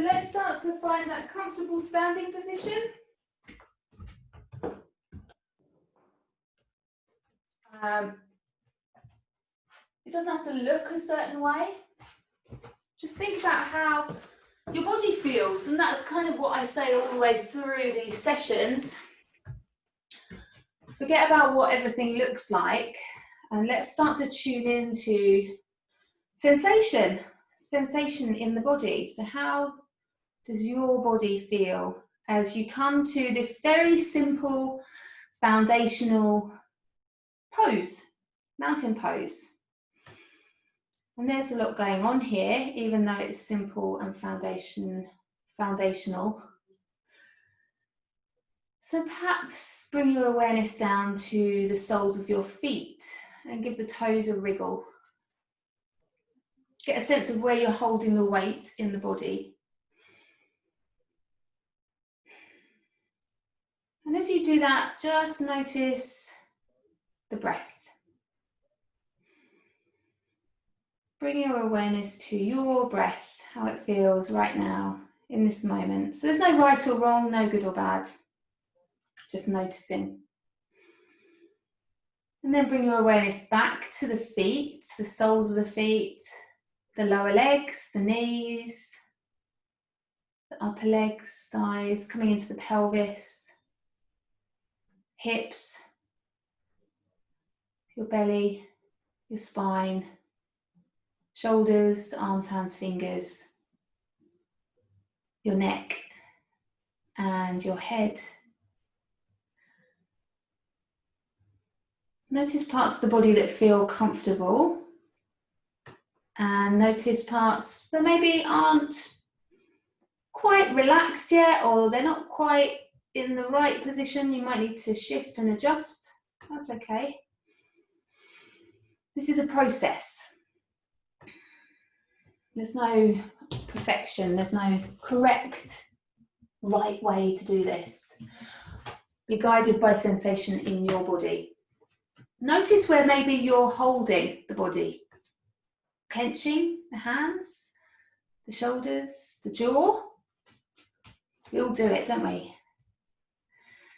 let's start to find that comfortable standing position. It doesn't have to look a certain way. Just think about how your body feels, and that's kind of what I say all the way through these sessions. Forget about what everything looks like, and let's start to tune into sensation in the body. So how does your body feel as you come to this very simple foundational pose, mountain pose? And there's a lot going on here, even though it's simple and foundational. So perhaps bring your awareness down to the soles of your feet and give the toes a wriggle. Get a sense of where you're holding the weight in the body. And as you do that, just notice the breath. Bring your awareness to your breath, how it feels right now in this moment. So there's no right or wrong, no good or bad, just noticing. And then bring your awareness back to the feet, the soles of the feet, the lower legs, the knees, the upper legs, thighs, coming into the pelvis, hips, your belly, your spine, shoulders, arms, hands, fingers, your neck and your head. Notice parts of the body that feel comfortable, and notice parts that maybe aren't quite relaxed yet, or they're not quite in the right position. You might need to shift and adjust. That's okay. This is a process. There's no perfection, there's no correct, right way to do this. Be guided by sensation in your body. Notice where maybe you're holding the body. Clenching the hands, the shoulders, the jaw. We all do it, don't we?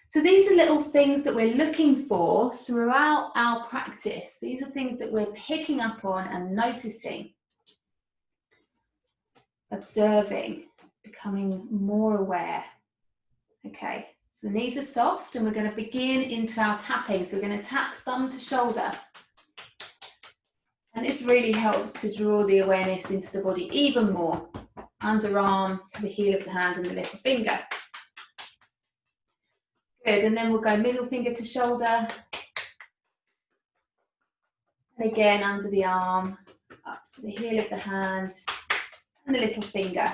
So these are little things that we're looking for throughout our practice. These are things that we're picking up on and noticing, observing, becoming more aware. Okay, so the knees are soft and we're going to begin into our tapping. So we're going to tap thumb to shoulder. And this really helps to draw the awareness into the body even more. Underarm to the heel of the hand and the little finger. Good, and then we'll go middle finger to shoulder. And again under the arm, up to the heel of the hand and the little finger.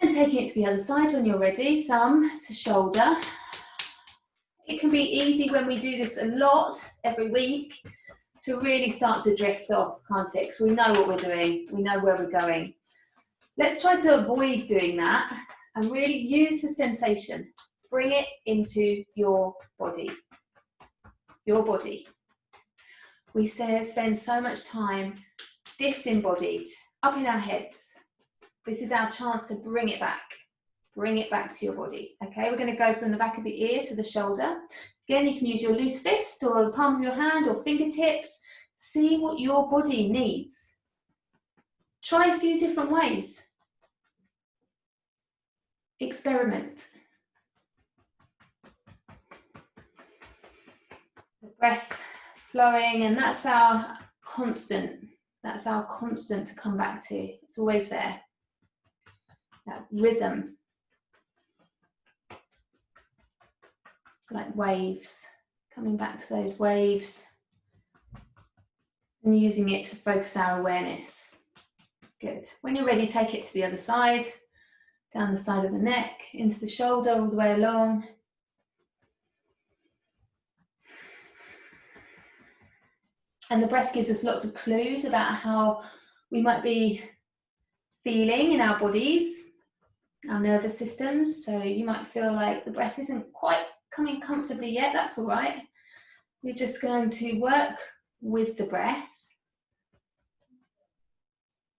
And taking it to the other side when you're ready, thumb to shoulder. It can be easy when we do this a lot every week to really start to drift off, can't it? Because we know what we're doing, we know where we're going. Let's try to avoid doing that and really use the sensation. Bring it into your body. Your body. We spend so much time disembodied, up in our heads. This is our chance to bring it back. Bring it back to your body. Okay, we're going to go from the back of the ear to the shoulder. Again, you can use your loose fist or the palm of your hand or fingertips. See what your body needs. Try a few different ways. Experiment. The breath flowing, and that's our constant. That's our constant to come back to. It's always there. That rhythm. Like waves. Coming back to those waves. And using it to focus our awareness. Good. When you're ready, take it to the other side. Down the side of the neck, into the shoulder, all the way along. And the breath gives us lots of clues about how we might be feeling in our bodies, our nervous systems. So you might feel like the breath isn't quite coming comfortably yet. That's all right. We're just going to work with the breath.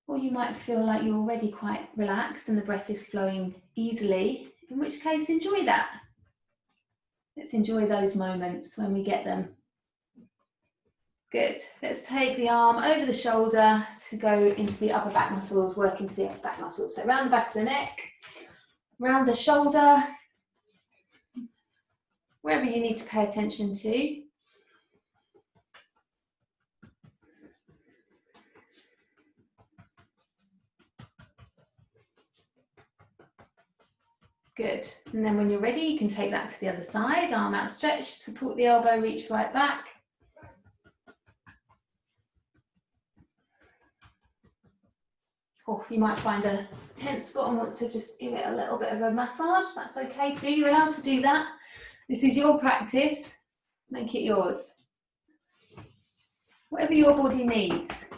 Or you might feel like you're already quite relaxed and the breath is flowing easily, in which case enjoy that. Let's enjoy those moments when we get them. Good. Let's take the arm over the shoulder to go into the upper back muscles, work into the upper back muscles. So around the back of the neck, around the shoulder, wherever you need to pay attention to. Good. And then when you're ready, you can take that to the other side, arm outstretched, support the elbow, reach right back. Or you might find a tense spot and want to just give it a little bit of a massage. That's okay too. You're allowed to do that. This is your practice. Make it yours. Whatever your body needs.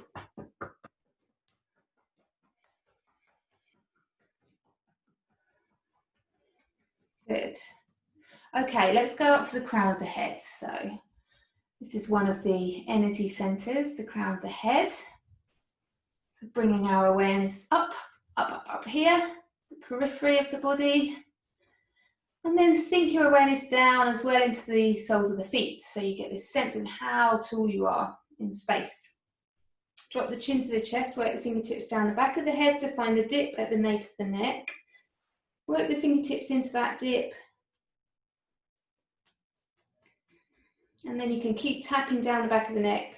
Good. Okay, let's go up to the crown of the head. So this is one of the energy centers, the crown of the head. So bringing our awareness up here, the periphery of the body. And then sink your awareness down as well into the soles of the feet. So you get this sense of how tall you are in space. Drop the chin to the chest, work the fingertips down the back of the head to find the dip at the nape of the neck. Work the fingertips into that dip. And then you can keep tapping down the back of the neck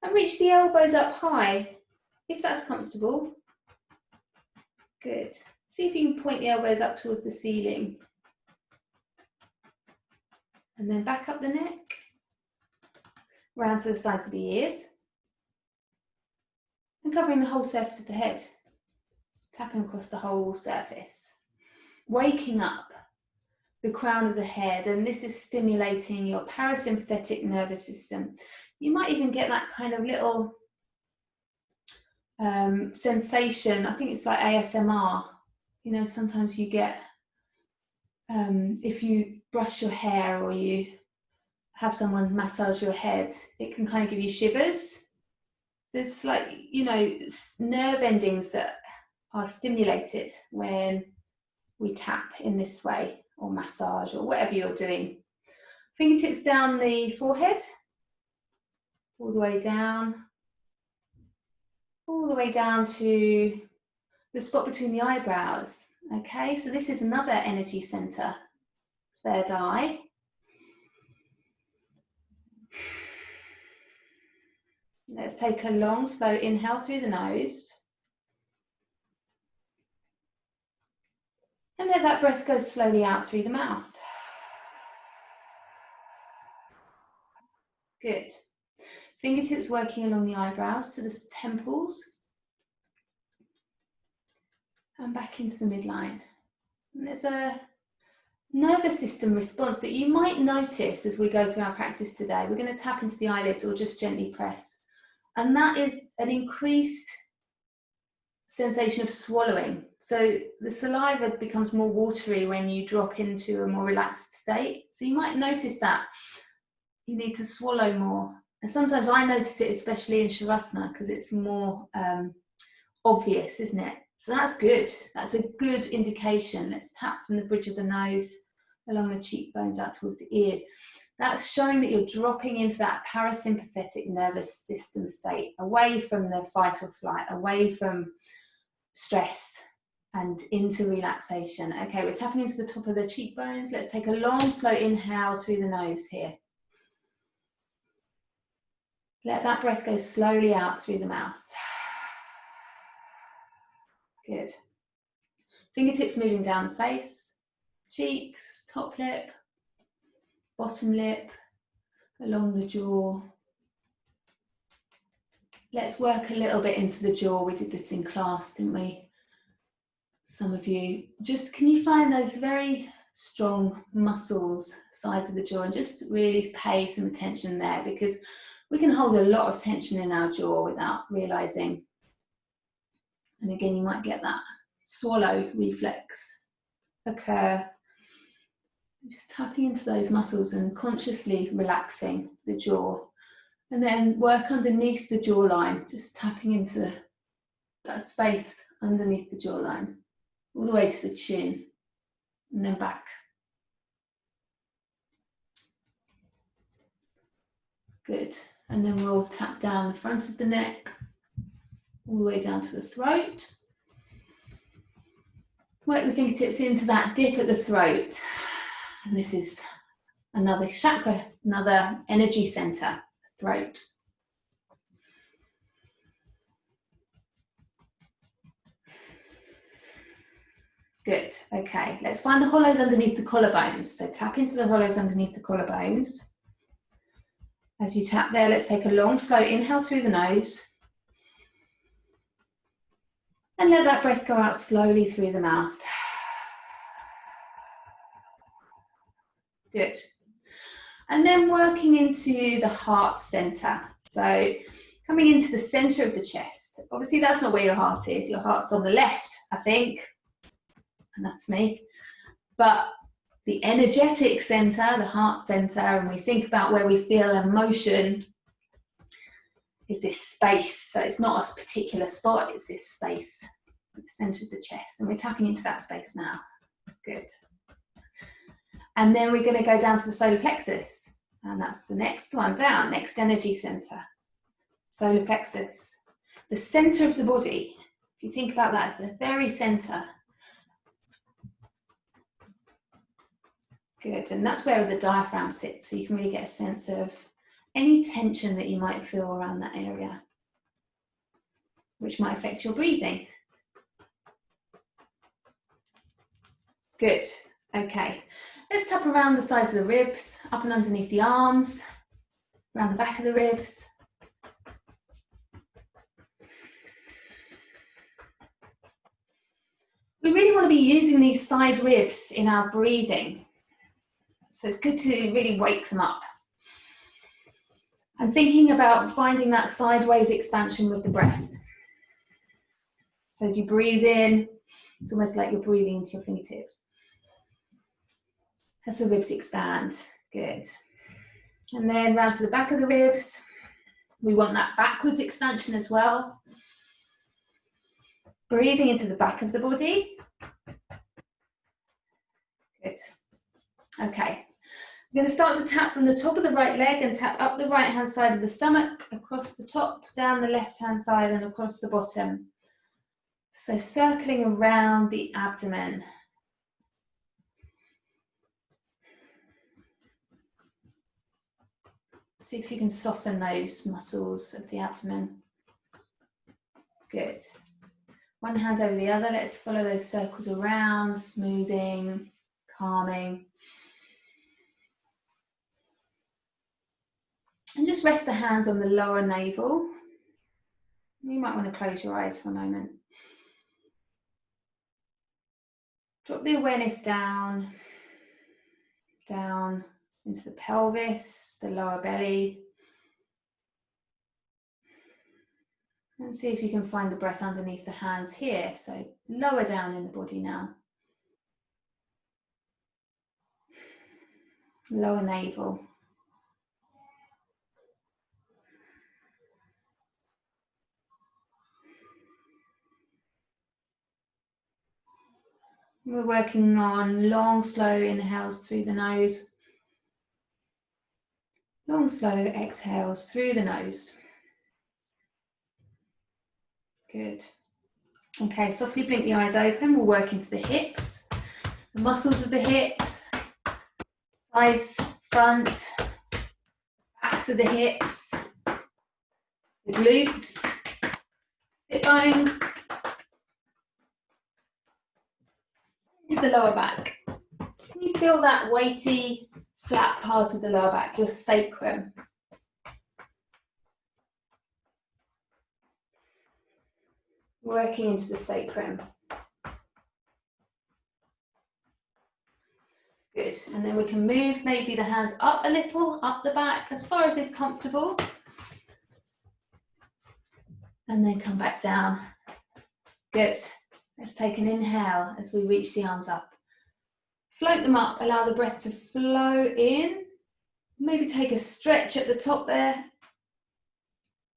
and reach the elbows up high, if that's comfortable. Good. See if you can point the elbows up towards the ceiling. And then back up the neck, round to the sides of the ears, and covering the whole surface of the head, tapping across the whole surface. Waking up the crown of the head, and this is stimulating your parasympathetic nervous system. You might even get that kind of little sensation. I think it's like ASMR. You know, sometimes you get, if you brush your hair or you have someone massage your head, it can kind of give you shivers. There's like, you know, nerve endings that are stimulated when we tap in this way, or massage, or whatever you're doing. Fingertips down the forehead, all the way down, all the way down to the spot between the eyebrows. Okay, so this is another energy center, third eye. Let's take a long, slow inhale through the nose. And let that breath go slowly out through the mouth. Good. Fingertips working along the eyebrows to the temples. And back into the midline. And there's a nervous system response that you might notice as we go through our practice today. We're going to tap into the eyelids or just gently press. And that is an increased sensation of swallowing. So the saliva becomes more watery when you drop into a more relaxed state. So you might notice that you need to swallow more. And sometimes I notice it, especially in Shavasana, because it's more obvious, isn't it? So that's good. That's a good indication. Let's tap from the bridge of the nose, along the cheekbones out towards the ears. That's showing that you're dropping into that parasympathetic nervous system state, away from the fight or flight, away from stress and into relaxation. Okay, we're tapping into the top of the cheekbones. Let's take a long, slow inhale through the nose here. Let that breath go slowly out through the mouth. Good. Fingertips moving down the face, cheeks, top lip, bottom lip, along the jaw. Let's work a little bit into the jaw. We did this in class, didn't we? Some of you. Just, can you find those very strong muscles, sides of the jaw, and just really pay some attention there, because we can hold a lot of tension in our jaw without realizing. And again, you might get that swallow reflex occur. Just tapping into those muscles and consciously relaxing the jaw. And then work underneath the jawline, just tapping into that space underneath the jawline, all the way to the chin, and then back. Good. And then we'll tap down the front of the neck, all the way down to the throat. Work the fingertips into that dip at the throat. And this is another chakra, another energy center, throat. Good, okay. Let's find the hollows underneath the collarbones. So tap into the hollows underneath the collarbones. As you tap there, let's take a long, slow inhale through the nose. And let that breath go out slowly through the mouth. Good. And then working into the heart center. So coming into the center of the chest. Obviously that's not where your heart is. Your heart's on the left, I think. And that's me. But the energetic center, the heart center, and we think about where we feel emotion, is this space. So it's not a particular spot, it's this space at the center of the chest. And we're tapping into that space now. Good. And then we're going to go down to the solar plexus. And that's the next one down, next energy center. Solar plexus. The center of the body. If you think about that as the very center. Good. And that's where the diaphragm sits. So you can really get a sense of any tension that you might feel around that area, which might affect your breathing. Good. Okay. Let's tap around the sides of the ribs, up and underneath the arms, around the back of the ribs. We really want to be using these side ribs in our breathing. So it's good to really wake them up. And thinking about finding that sideways expansion with the breath. So as you breathe in, it's almost like you're breathing into your fingertips. As the ribs expand, good. And then round to the back of the ribs. We want that backwards expansion as well. Breathing into the back of the body. Good. Okay. We're going to start to tap from the top of the right leg and tap up the right hand side of the stomach, across the top, down the left hand side and across the bottom. So circling around the abdomen. See if you can soften those muscles of the abdomen. Good. One hand over the other. Let's follow those circles around, smoothing, calming. And just rest the hands on the lower navel. You might want to close your eyes for a moment. Drop the awareness down, down into the pelvis, the lower belly. And see if you can find the breath underneath the hands here. So lower down in the body now. Lower navel. We're working on long, slow inhales through the nose. Long, slow exhales through the nose. Good. Okay, softly blink the eyes open. We'll work into the hips, the muscles of the hips, sides, front, backs of the hips, the glutes, sit bones, into the lower back. Can you feel that weighty, flat part of the lower back, your sacrum? Working into the sacrum. Good, and then we can move maybe the hands up a little, up the back, as far as is comfortable. And then come back down. Good, let's take an inhale as we reach the arms up. Float them up, allow the breath to flow in. Maybe take a stretch at the top there.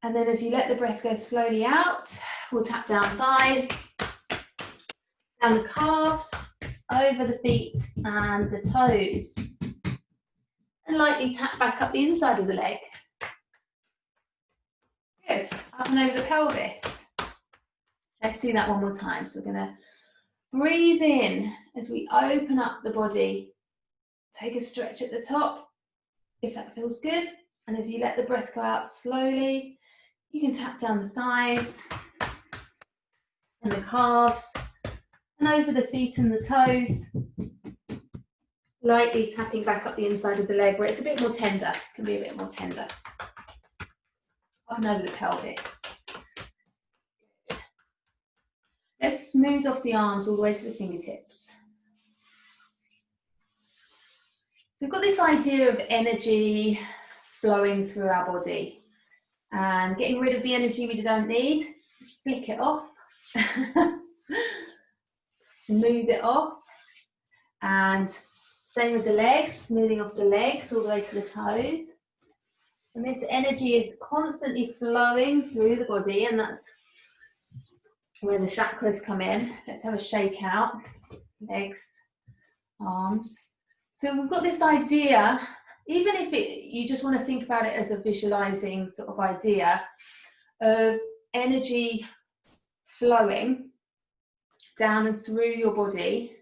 And then as you let the breath go slowly out, we'll tap down thighs, down the calves, over the feet and the toes. And lightly tap back up the inside of the leg. Good. Up and over the pelvis. Let's do that one more time. So we're going to breathe in as we open up the body. Take a stretch at the top, if that feels good. And as you let the breath go out slowly, you can tap down the thighs and the calves and over the feet and the toes. Lightly tapping back up the inside of the leg where it's a bit more tender. It can be a bit more tender. Up and over the pelvis. Let's smooth off the arms all the way to the fingertips. So we've got this idea of energy flowing through our body and getting rid of the energy we don't need. Flick it off. Smooth it off. And same with the legs, smoothing off the legs all the way to the toes. And this energy is constantly flowing through the body, and that's where the chakras come in. Let's have a shake out. Legs, arms. So we've got this idea, even if you just want to think about it as a visualizing sort of idea of energy flowing down and through your body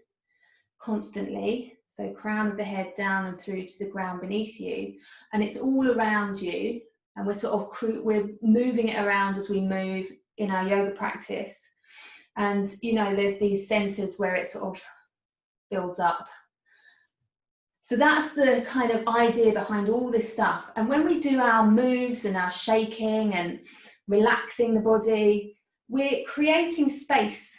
constantly. So crown of the head down and through to the ground beneath you, and it's all around you, and we're moving it around as we move in our yoga practice. And you know, there's these centers where it sort of builds up. So that's the kind of idea behind all this stuff. And when we do our moves and our shaking and relaxing the body, we're creating space.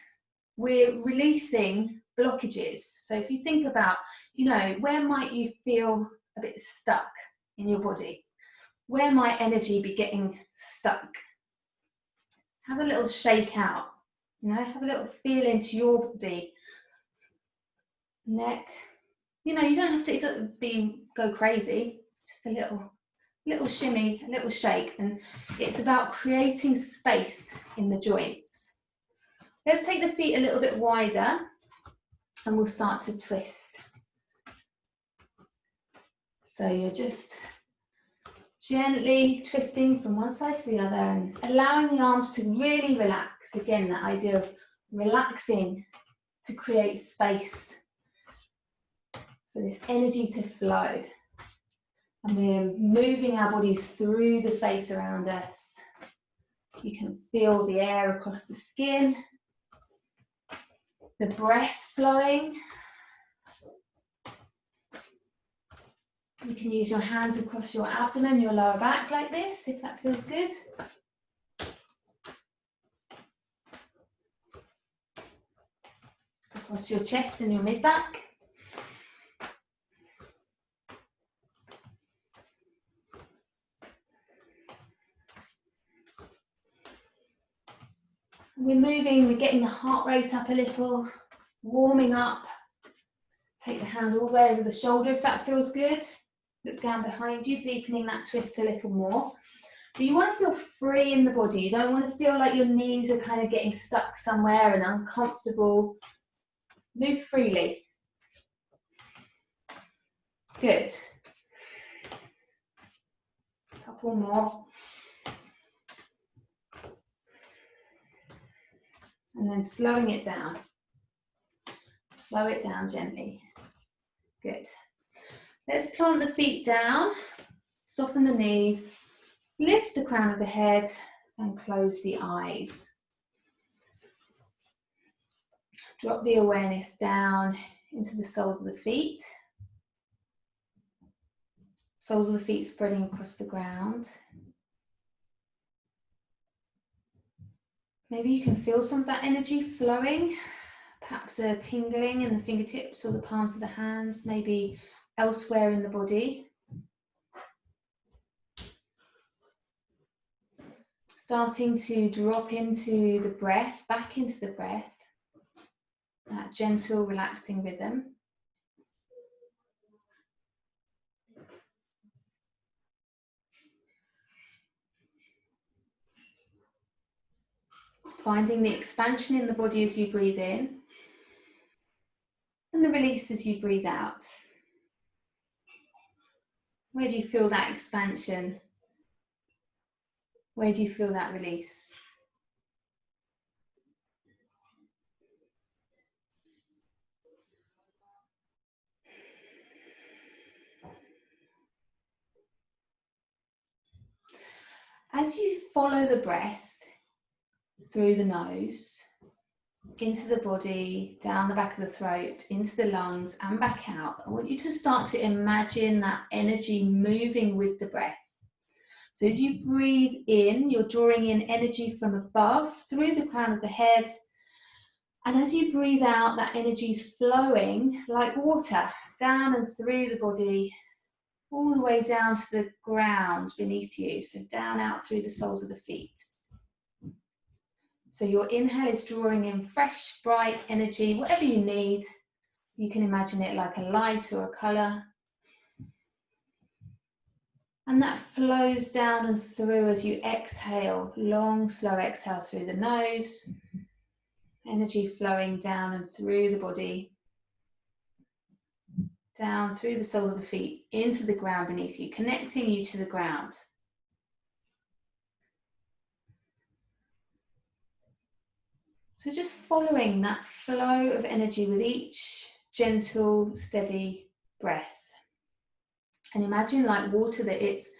We're releasing blockages. So if you think about, you know, where might you feel a bit stuck in your body? Where might energy be getting stuck? Have a little shake out, you know, have a little feel into your body. Neck. You know, you don't have to go crazy, just a little shimmy, a little shake, and it's about creating space in the joints. Let's take the feet a little bit wider and we'll start to twist. So you're just gently twisting from one side to the other and allowing the arms to really relax. Again, that idea of relaxing to create space for this energy to flow. And we're moving our bodies through the space around us. You can feel the air across the skin, the breath flowing. You can use your hands across your abdomen, your lower back like this, if that feels good. Across your chest and your mid-back. We're moving, we're getting the heart rate up a little, warming up. Take the hand all the way over the shoulder if that feels good. Look down behind you, deepening that twist a little more. But you want to feel free in the body. You don't want to feel like your knees are kind of getting stuck somewhere and uncomfortable. Move freely. Good. A couple more. And then slowing it down. Slow it down gently. Good. Let's plant the feet down, soften the knees, lift the crown of the head and close the eyes. Drop the awareness down into the soles of the feet. Soles of the feet spreading across the ground. Maybe you can feel some of that energy flowing, perhaps a tingling in the fingertips or the palms of the hands, maybe elsewhere in the body. Starting to drop into the breath, back into the breath, that gentle, relaxing rhythm. finding the expansion in the body as you breathe in and the release as you breathe out. Where do you feel that expansion? Where do you feel that release? As you follow the breath through the nose, into the body, down the back of the throat, into the lungs and back out, I want you to start to imagine that energy moving with the breath. So as you breathe in, you're drawing in energy from above through the crown of the head. And as you breathe out, that energy is flowing like water down and through the body, all the way down to the ground beneath you. So down out through the soles of the feet. So your inhale is drawing in fresh, bright energy, whatever you need. You can imagine it like a light or a colour. And that flows down and through as you exhale, long, slow exhale through the nose. Energy flowing down and through the body, down through the soles of the feet, into the ground beneath you, connecting you to the ground. So just following that flow of energy with each gentle, steady breath. And imagine like water that it's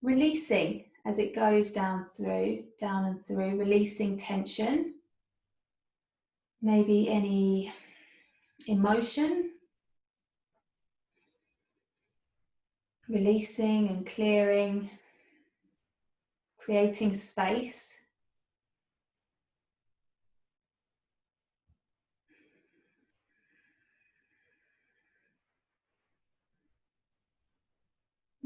releasing as it goes down and through, releasing tension. Maybe any emotion. Releasing and clearing, creating space.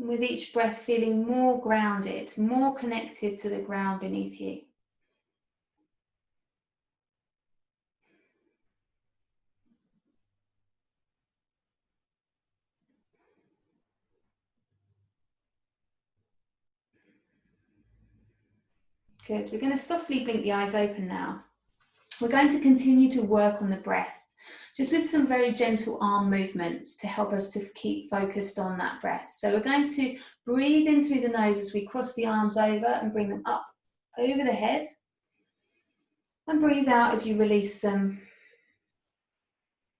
With each breath feeling more grounded, more connected to the ground beneath you. Good. We're going to softly blink the eyes open now. We're going to continue to work on the breath, just with some very gentle arm movements to help us to keep focused on that breath. So we're going to breathe in through the nose as we cross the arms over and bring them up over the head. And breathe out as you release them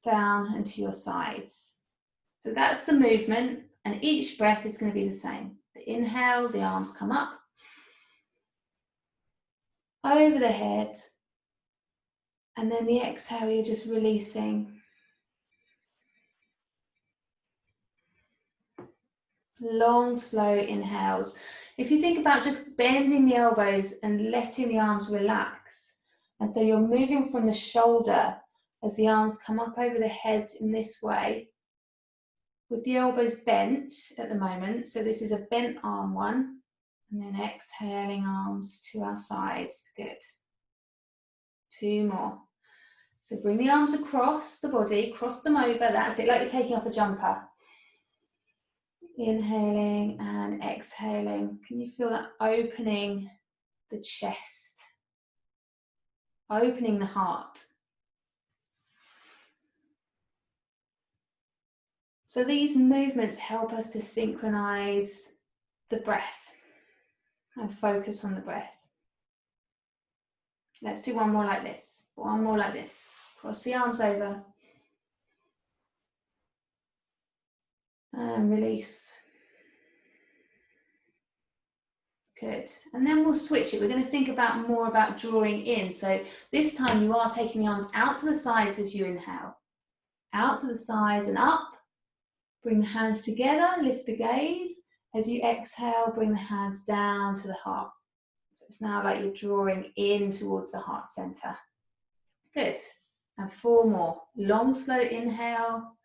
down and to your sides. So that's the movement, and each breath is going to be the same. The inhale, the arms come up, over the head, and then the exhale, you're just releasing. Long, slow inhales. If you think about just bending the elbows and letting the arms relax, and so you're moving from the shoulder as the arms come up over the head in this way, with the elbows bent at the moment. So this is a bent arm one, and then exhaling arms to our sides. Good. 2 more. So bring the arms across the body, cross them over. That's it, like you're taking off a jumper. Inhaling and exhaling. Can you feel that opening the chest? Opening the heart. So these movements help us to synchronize the breath and focus on the breath. Let's do one more like this. One more like this. Cross the arms over. And release. Good. And then we'll switch it. We're going to think about more about drawing in. So this time you are taking the arms out to the sides as you inhale. Out to the sides and up. Bring the hands together, lift the gaze. As you exhale, bring the hands down to the heart. So it's now like you're drawing in towards the heart center. Good. And 4 more. Long, slow inhale.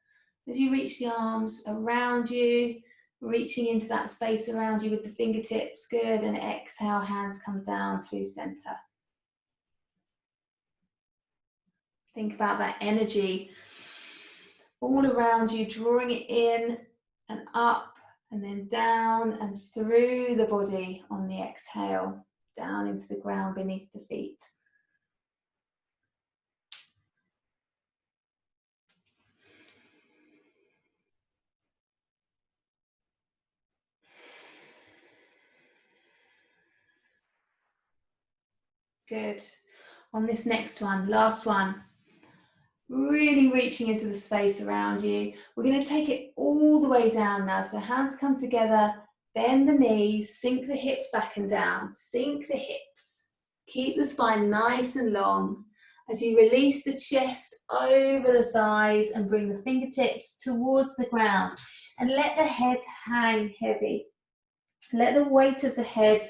As you reach the arms around you, reaching into that space around you with the fingertips. Good. And exhale, hands come down through center. Think about that energy all around you, drawing it in and up and then down and through the body on the exhale, down into the ground beneath the feet. Good. On this next one, last one, really reaching into the space around you. We're going to take it all the way down now. So hands come together, bend the knees, sink the hips back and down, sink the hips. Keep the spine nice and long as you release the chest over the thighs and bring the fingertips towards the ground and let the head hang heavy. Let the weight of the head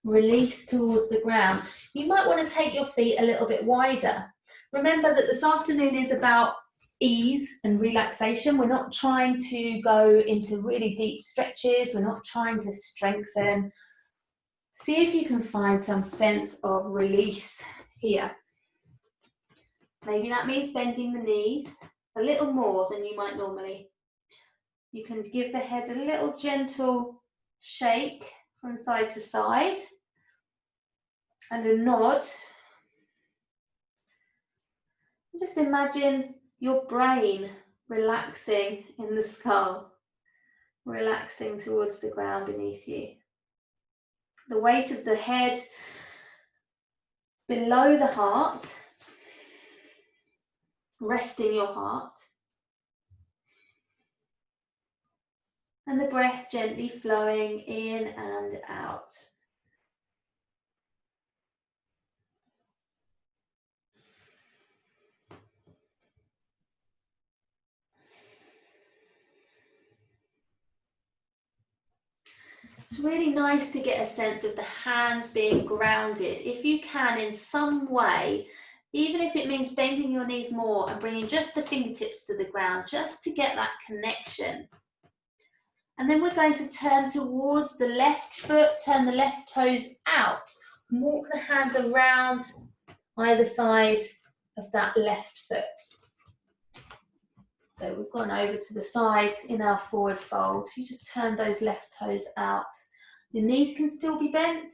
release towards the ground. You might want to take your feet a little bit wider. Remember that this afternoon is about ease and relaxation. We're not trying to go into really deep stretches. We're not trying to strengthen. See if you can find some sense of release here. Maybe that means bending the knees a little more than you might normally. You can give the head a little gentle shake from side to side and a nod. Just imagine your brain relaxing in the skull, relaxing towards the ground beneath you. The weight of the head below the heart, resting your heart. And the breath gently flowing in and out. It's really nice to get a sense of the hands being grounded. If you can, in some way, even if it means bending your knees more and bringing just the fingertips to the ground, just to get that connection. And then we're going to turn towards the left foot, turn the left toes out, and walk the hands around either side of that left foot. So we've gone over to the side in our forward fold. You just turn those left toes out. Your knees can still be bent.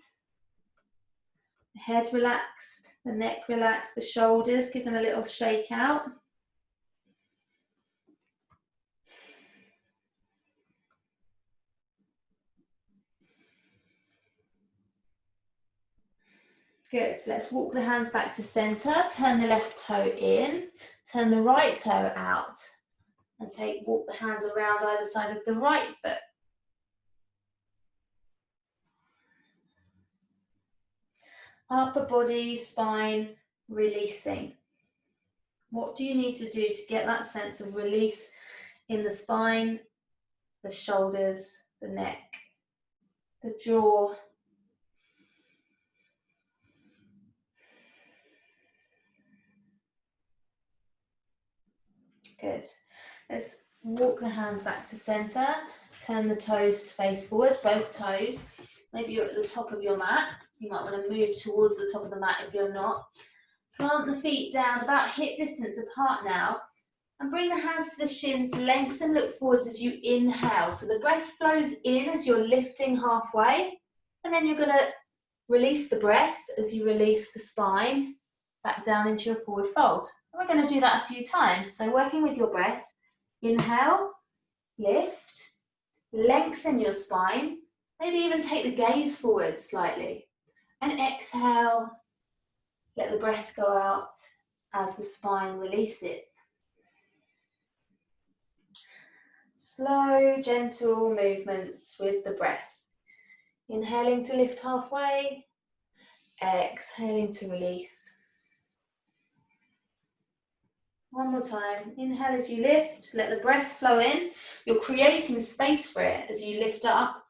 The head relaxed, the neck relaxed, the shoulders, give them a little shake out. Good, let's walk the hands back to center, turn the left toe in, turn the right toe out, and walk the hands around either side of the right foot. Upper body, spine, releasing. What do you need to do to get that sense of release in the spine, the shoulders, the neck, the jaw? Good. Let's walk the hands back to center, turn the toes to face forwards, both toes. Maybe you're at the top of your mat. You might want to move towards the top of the mat if you're not. Plant the feet down about hip distance apart now and bring the hands to the shins, lengthen, look forwards as you inhale. So the breath flows in as you're lifting halfway, and then you're going to release the breath as you release the spine back down into your forward fold. And we're going to do that a few times. So working with your breath, inhale, lift, lengthen your spine, maybe even take the gaze forward slightly, and exhale, let the breath go out as the spine releases. Slow, gentle movements with the breath. Inhaling to lift halfway, exhaling to release. One more time. Inhale as you lift, let the breath flow in. You're creating space for it as you lift up.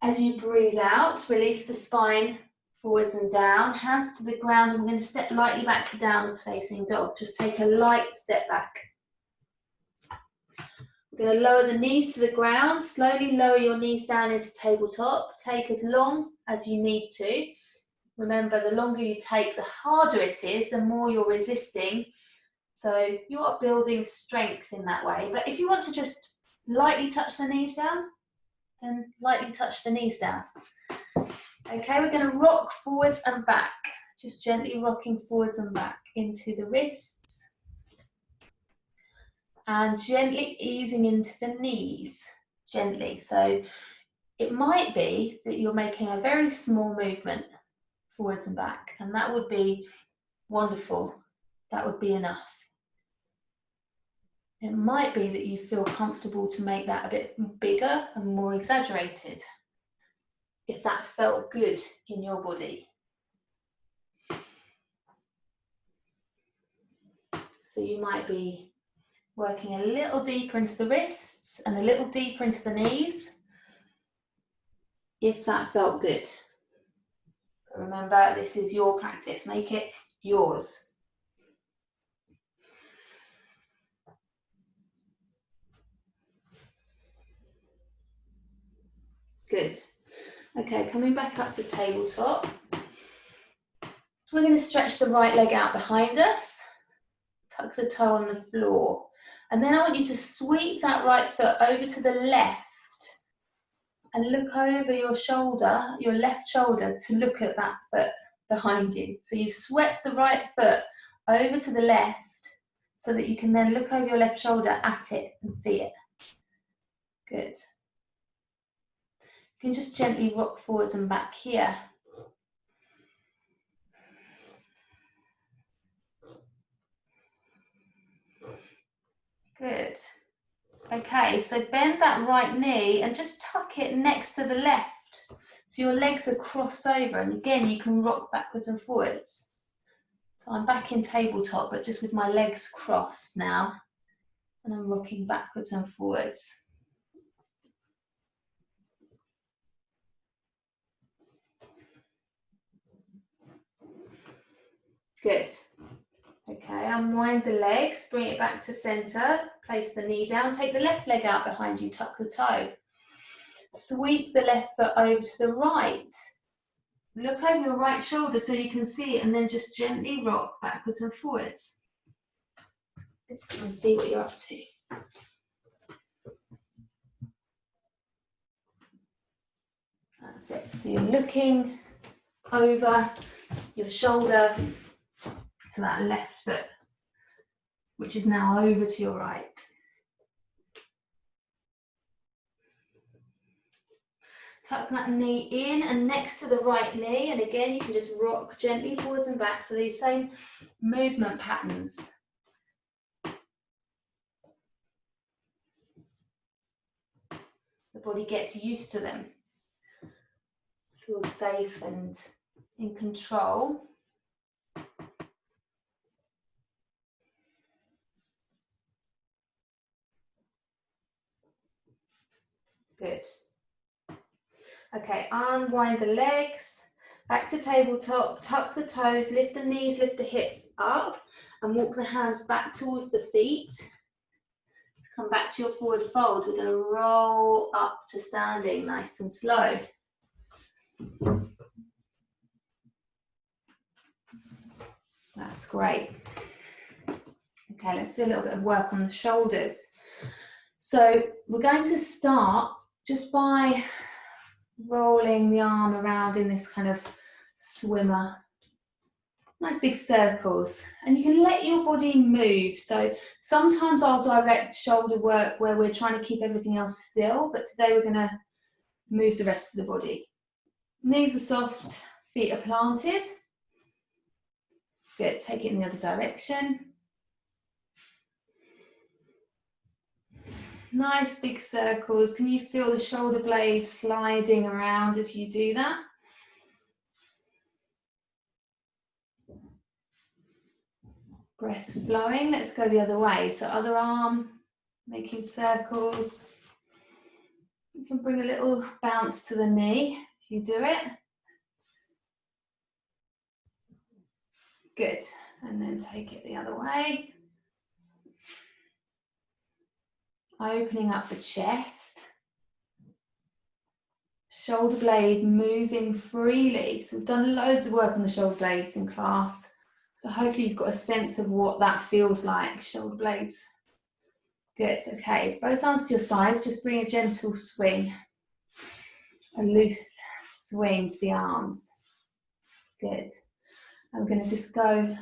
As you breathe out, release the spine forwards and down, hands to the ground, and we're going to step lightly back to downwards facing dog. Just take a light step back. We're going to lower the knees to the ground, slowly lower your knees down into tabletop. Take as long as you need to. Remember, the longer you take, the harder it is, the more you're resisting. So you are building strength in that way. But if you want to just lightly touch the knees down, then lightly touch the knees down. Okay, we're going to rock forwards and back. Just gently rocking forwards and back into the wrists. And gently easing into the knees, gently. So it might be that you're making a very small movement forwards and back, and that would be wonderful. That would be enough. It might be that you feel comfortable to make that a bit bigger and more exaggerated, if that felt good in your body. So you might be working a little deeper into the wrists and a little deeper into the knees, if that felt good. But remember, this is your practice. Make it yours. Good. Okay, coming back up to tabletop. So we're going to stretch the right leg out behind us. Tuck the toe on the floor. And then I want you to sweep that right foot over to the left and look over your shoulder, your left shoulder, to look at that foot behind you. So you've swept the right foot over to the left so that you can then look over your left shoulder at it and see it. Good. You can just gently rock forwards and back here. Good. Okay, so bend that right knee and just tuck it next to the left. So your legs are crossed over, and again, you can rock backwards and forwards. So I'm back in tabletop, but just with my legs crossed now, and I'm rocking backwards and forwards. Good. Okay, unwind the legs, bring it back to center, place the knee down, take the left leg out behind you, tuck the toe. Sweep the left foot over to the right. Look over your right shoulder so you can see it, and then just gently rock backwards and forwards. And see what you're up to. That's it. So you're looking over your shoulder to that left foot, which is now over to your right. Tuck that knee in and next to the right knee, and again you can just rock gently forwards and back, so these same movement patterns. The body gets used to them, feels safe and in control. Good. Okay, unwind the legs, back to tabletop, tuck the toes, lift the knees, lift the hips up, and walk the hands back towards the feet. To come back to your forward fold, we're going to roll up to standing nice and slow. That's great. Okay, let's do a little bit of work on the shoulders. So we're going to start just by rolling the arm around in this kind of swimmer. Nice big circles. And you can let your body move. So sometimes I'll direct shoulder work where we're trying to keep everything else still, but today we're going to move the rest of the body. Knees are soft, feet are planted. Good, take it in the other direction. Nice big circles. Can you feel the shoulder blades sliding around as you do that? Breath flowing. Let's go the other way. So other arm, making circles. You can bring a little bounce to the knee as you do it. Good. And then take it the other way. Opening up the chest. Shoulder blade moving freely. So we've done loads of work on the shoulder blades in class. So hopefully you've got a sense of what that feels like, shoulder blades. Good, okay. Both arms to your sides, just bring a gentle swing. A loose swing to the arms. Good. I'm going to just go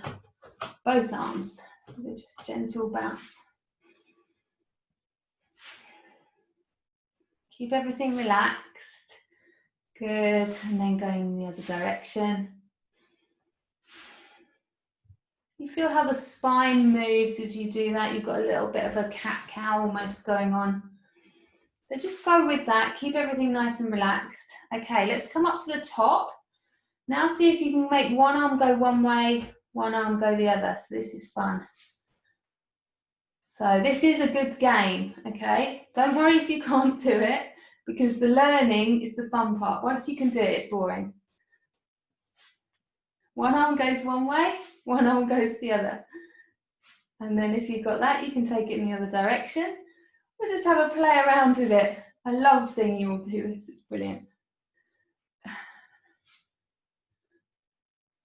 both arms. Just gentle bounce. Keep everything relaxed. Good. And then going in the other direction. You feel how the spine moves as you do that. You've got a little bit of a cat-cow almost going on. So just go with that. Keep everything nice and relaxed. Okay, let's come up to the top. Now see if you can make one arm go one way, one arm go the other. So this is fun. So this is a good game, okay? Don't worry if you can't do it, because the learning is the fun part. Once you can do it, it's boring. One arm goes one way, one arm goes the other. And then if you've got that, you can take it in the other direction. We'll just have a play around with it. I love seeing you all do this, it's brilliant.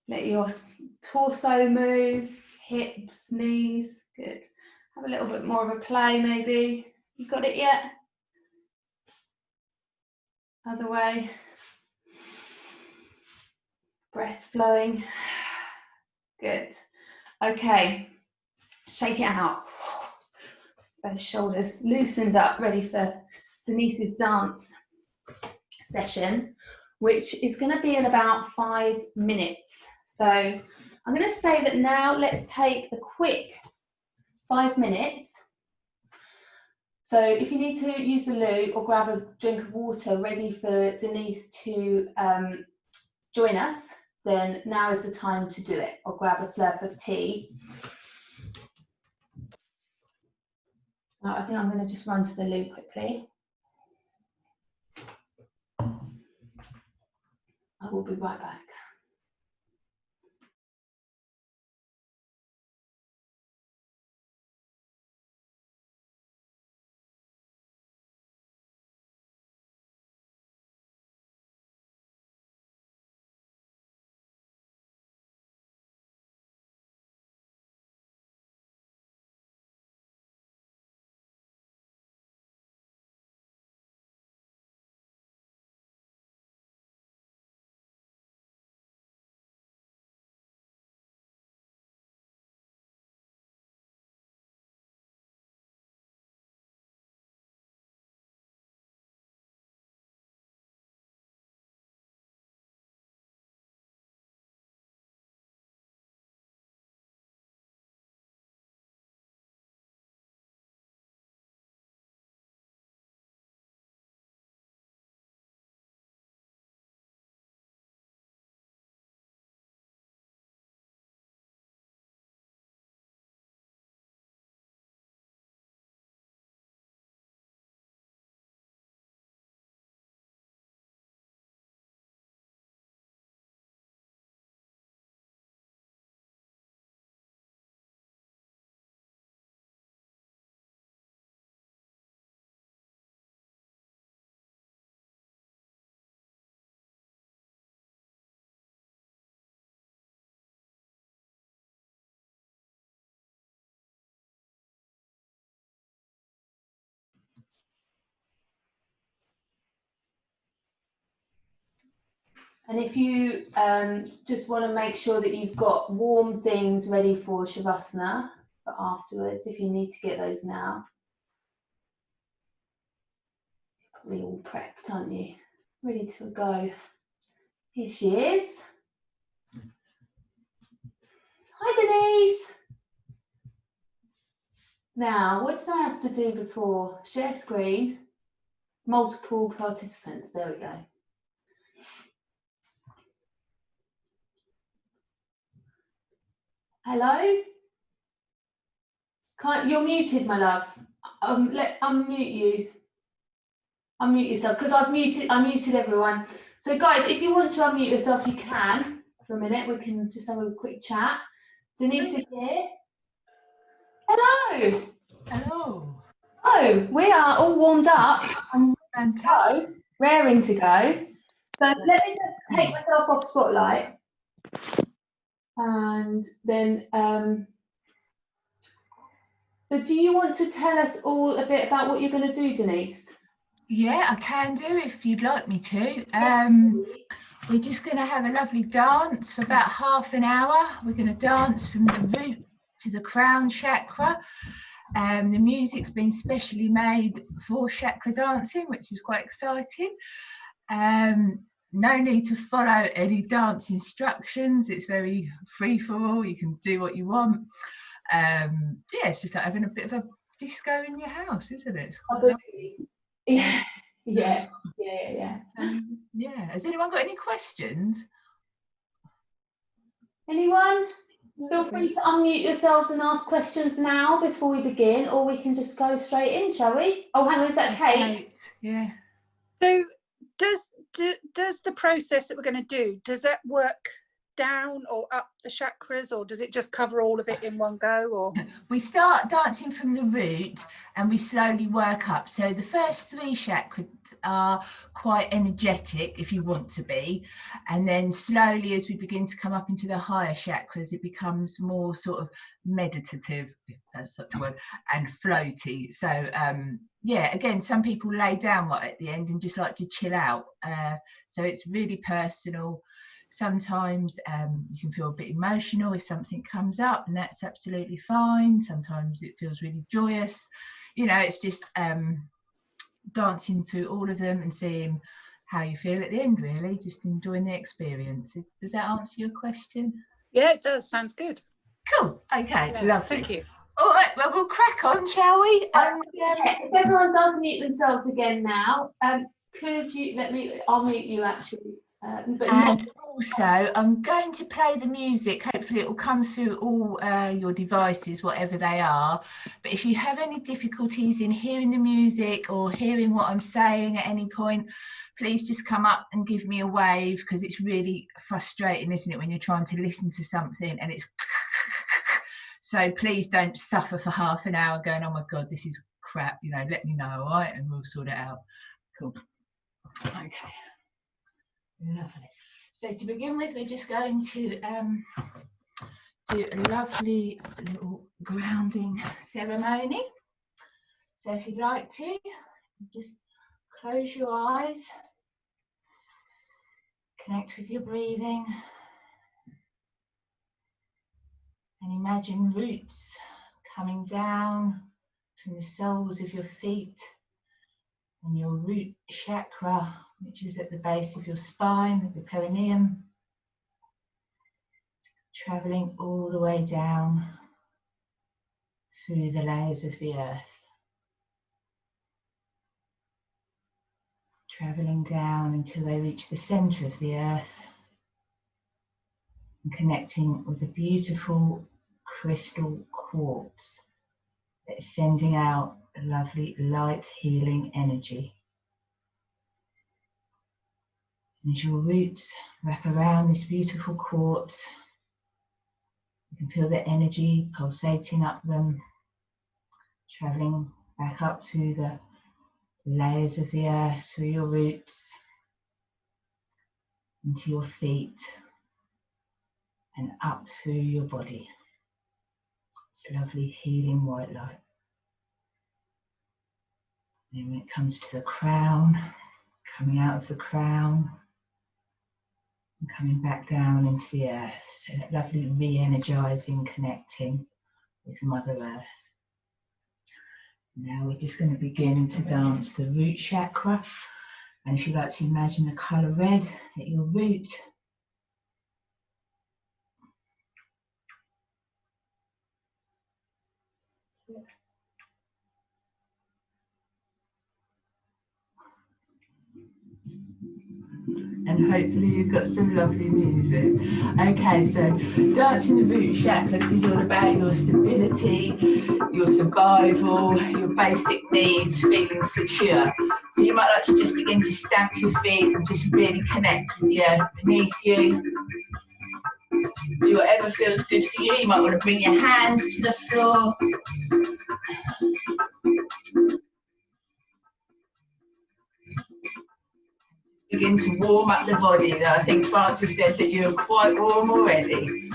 Let your torso move, hips, knees, good. Have a little bit more of a play maybe. You got it yet? Other way. Breath flowing. Good. Okay, shake it out. Those shoulders loosened up, ready for Denise's dance session, which is going to be in about 5 minutes. So I'm going to say that now let's take a quick 5 minutes. So if you need to use the loo or grab a drink of water ready for Denise to join us, then now is the time to do it, or grab a slurp of tea. So I think I'm going to just run to the loo quickly. I will be right back. And if you just want to make sure that you've got warm things ready for Shavasana for afterwards, if you need to get those now. You're probably all prepped, aren't you? Ready to go. Here she is. Hi, Denise. Now, what did I have to do before? Share screen, multiple participants. There we go. Hello? You're muted, my love. Unmute you. Unmute yourself, because I muted everyone. So guys, if you want to unmute yourself, you can for a minute. We can just have a quick chat. Denise is here. Hello. Hello. Oh, we are all warmed up and Fantastic. raring to go. So let me just take myself off spotlight. And then, so do you want to tell us all a bit about what you're going to do, Denise? Yeah, I can do if you'd like me to. We're just going to have a lovely dance for about half an hour. We're going to dance from the root to the crown chakra. The music's been specially made for chakra dancing, which is quite exciting. no need to follow any dance instructions. It's very free for all. You can do what you want. Yeah, it's just like having a bit of a disco in your house, isn't it? Absolutely. Yeah. Yeah. Yeah. Has anyone got any questions? Anyone? Feel free to unmute yourselves and ask questions now before we begin, or we can just go straight in, shall we? Oh, hang on, is that Kate? Yeah. So does the process that we're going to do, does that work down or up the chakras, or does it just cover all of it in one go? Or we start dancing from the root and we slowly work up. So the first 3 chakras are quite energetic, if you want to be, and then slowly as we begin to come up into the higher chakras, it becomes more sort of meditative, if that's such a word, and floaty. So yeah, again, some people lay down right at the end and just like to chill out. So it's really personal. Sometimes you can feel a bit emotional if something comes up, and that's absolutely fine. Sometimes it feels really joyous. You know, it's just dancing through all of them and seeing how you feel at the end, really, just enjoying the experience. Does that answer your question? yeah, it does. Sounds good. Cool. Okay, yeah, lovely. Thank you. All right, well, we'll crack on, shall we? Yeah, if everyone does mute themselves again now, could you I'll mute you actually. And also, I'm going to play the music. Hopefully it will come through all your devices, whatever they are. But if you have any difficulties in hearing the music or hearing what I'm saying at any point, please just come up and give me a wave, because it's really frustrating, isn't it, when you're trying to listen to something and it's... So please don't suffer for half an hour going, oh my God, this is crap. You know, let me know, all right? And we'll sort it out. Cool. Okay. Lovely. So to begin with, we're just going to do a lovely little grounding ceremony. So if you'd like to, just close your eyes, connect with your breathing, and imagine roots coming down from the soles of your feet and your root chakra, which is at the base of your spine, the perineum, traveling all the way down through the layers of the earth, traveling down until they reach the center of the earth and connecting with a beautiful crystal quartz that's sending out a lovely light healing energy. And as your roots wrap around this beautiful quartz, you can feel the energy pulsating up them, traveling back up through the layers of the earth, through your roots, into your feet, and up through your body. It's a lovely healing white light. Then when it comes to the crown, coming out of the crown and coming back down into the earth. So that lovely re-energizing, connecting with Mother Earth. Now we're just going to begin to dance the root chakra. And if you like to imagine the colour red at your root, and hopefully you've got some lovely music. Okay, so dancing the root chakra, this is all about your stability, your survival, your basic needs, feeling secure. So you might like to just begin to stamp your feet and just really connect with the earth beneath you. Do whatever feels good for you. You might want to bring your hands to the floor. Begin to warm up the body. I think Francis said that you're quite warm already.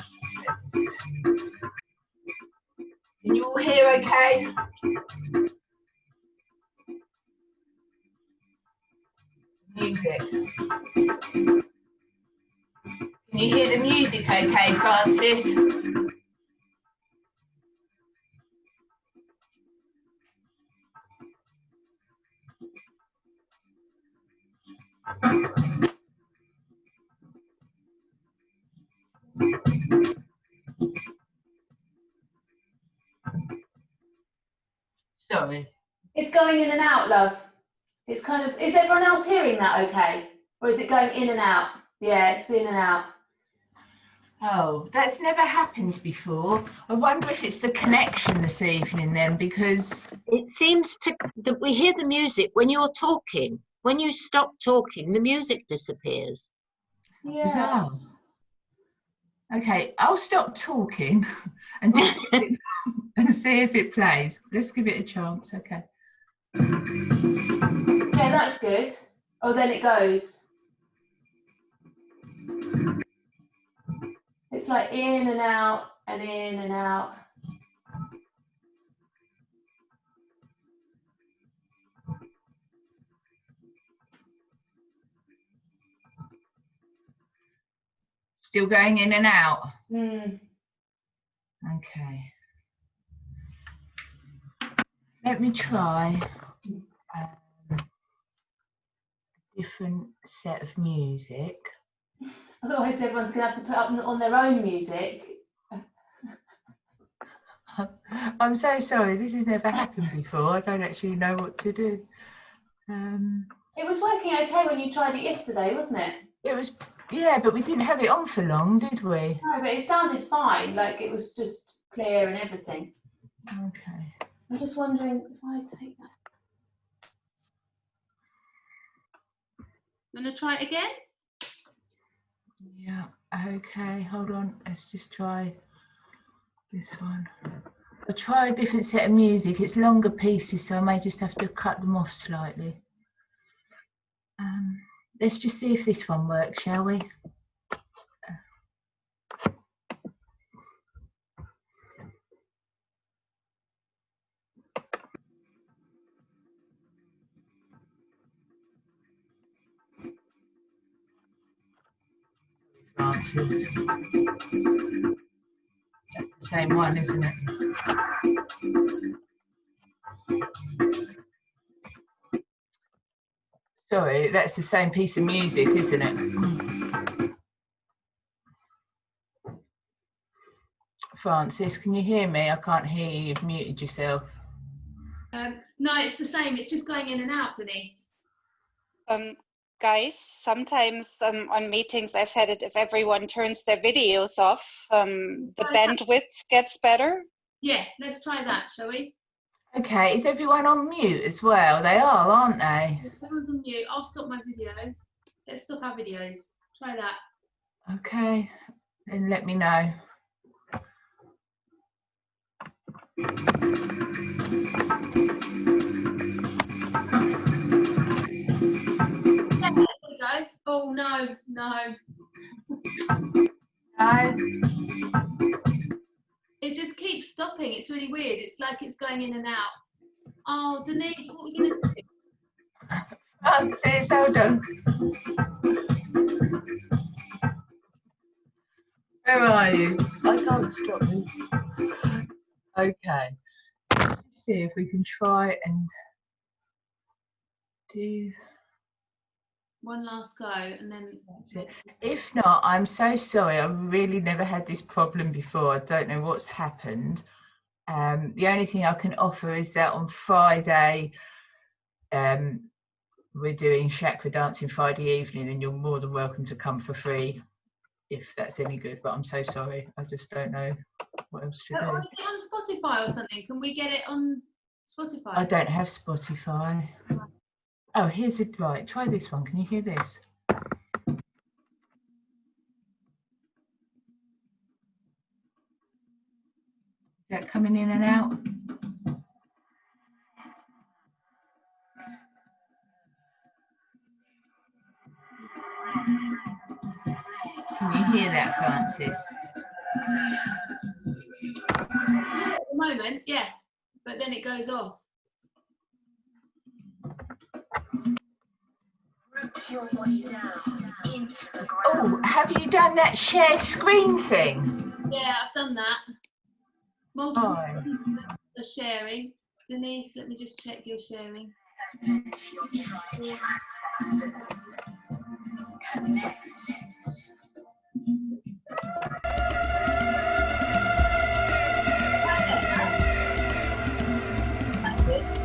Can you all hear okay? Music. Can you hear the music okay, Francis? Sorry. It's going in and out, love. It's kind of, is everyone else hearing that okay? Or is it going in and out? Yeah, it's in and out. Oh, that's never happened before. I wonder if it's the connection this evening then, because It seems that we hear the music when you're talking. When you stop talking, the music disappears. Yeah. bizarre. Okay, I'll stop talking and just and see if it plays. Let's give it a chance. Okay. Yeah, that's good. Oh, then it goes. It's like in and out and in and out. Still going in and out. Mm. Okay. Let me try a different set of music. Otherwise, everyone's going to have to put up on their own music. I'm so sorry. This has never happened before. I don't actually know what to do. It was working okay when you tried it yesterday, wasn't it? It was, yeah, but we didn't have it on for long, did we? No, but it sounded fine. Like it was just clear and everything. Okay. I'm just wondering if I take that. I'm going to try it again. Yeah, okay, hold on. Let's just try this one. I'll try a different set of music. It's longer pieces, so I may just have to cut them off slightly. Let's just see if this one works, shall we? Francis. That's the same one, isn't it? Sorry, that's the same piece of music, isn't it? Francis, can you hear me? I can't hear you. You've muted yourself. No, it's the same. It's just going in and out, Denise. Guys, sometimes on meetings I've had it if everyone turns their videos off, the bandwidth gets better. Yeah, let's try that, shall we? Okay, is everyone on mute as well? They are, aren't they? Everyone's on mute. I'll stop my video. Let's stop our videos. Try that. Okay, then let me know. There we go. Oh no, no. No. It just keeps stopping. It's really weird. It's like it's going in and out. Oh, Denise, what are we going to do? Francis, hold on. Where are you? I can't stop this. Okay. Let's see if we can try and do One last go and then that's it. If not, I'm so sorry. I've really never had this problem before. I don't know what's happened. The only thing I can offer is that on Friday, we're doing chakra dancing Friday evening, and you're more than welcome to come for free if that's any good. But I'm so sorry. I just don't know what else to do. Or is it on Spotify or something? Can we get it on Spotify? I don't have Spotify. Oh, here's it. Right, try this one. Can you hear this? Is that coming in and out? Can you hear that, Francis? At the moment, yeah, but then it goes off. Oh, have you done that share screen thing? Yeah, I've done that. Multiple Oh. are sharing. Denise, let me just check your sharing. That's good.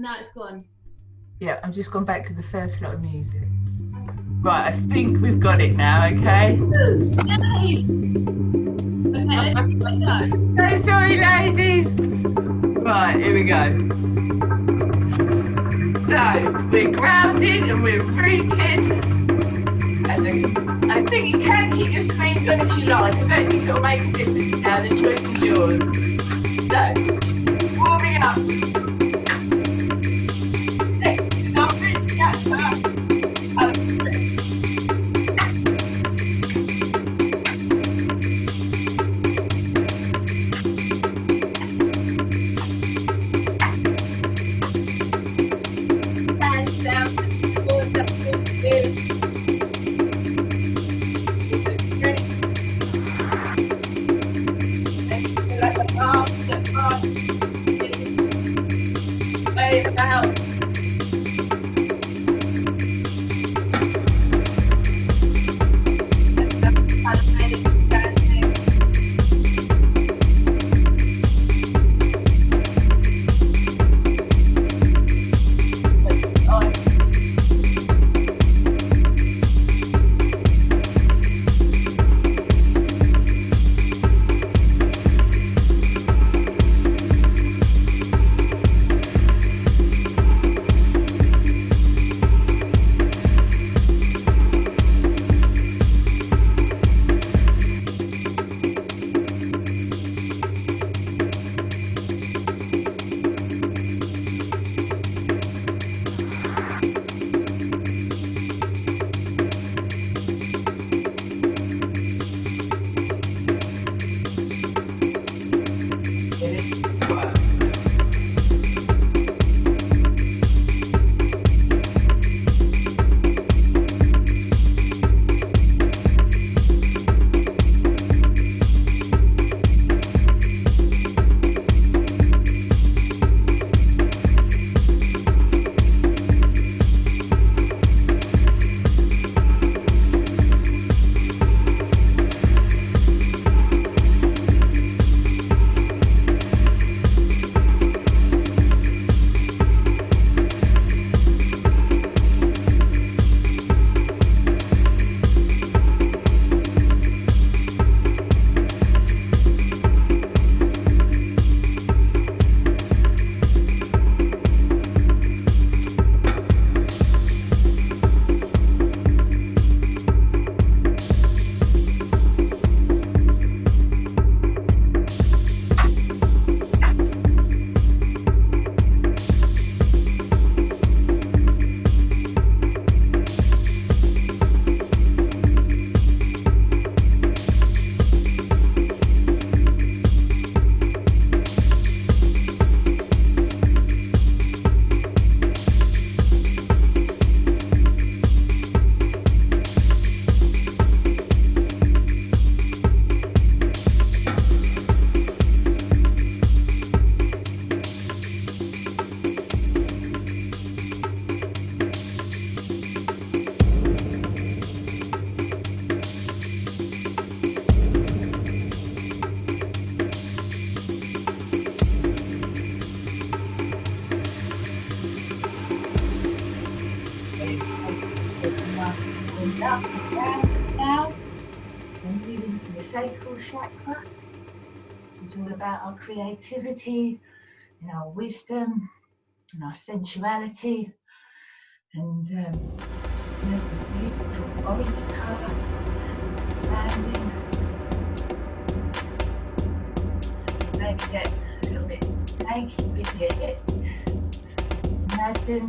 And now it's gone. Yeah, I've just gone back to the first lot of music. Right, I think we've got it now, okay? Yay! Okay, let's give it a go. So sorry, ladies. Right, here we go. So, we're grounded and we're rooted. And I think you can keep your screens on if you like. I don't think it'll make a difference now. The choice is yours. So, warming up. Up and down now, and moving to the sacral chakra, which is all about our creativity and our wisdom and our sensuality, and beautiful orange colour, expanding. Maybe get a little bit naked with your hips. Imagine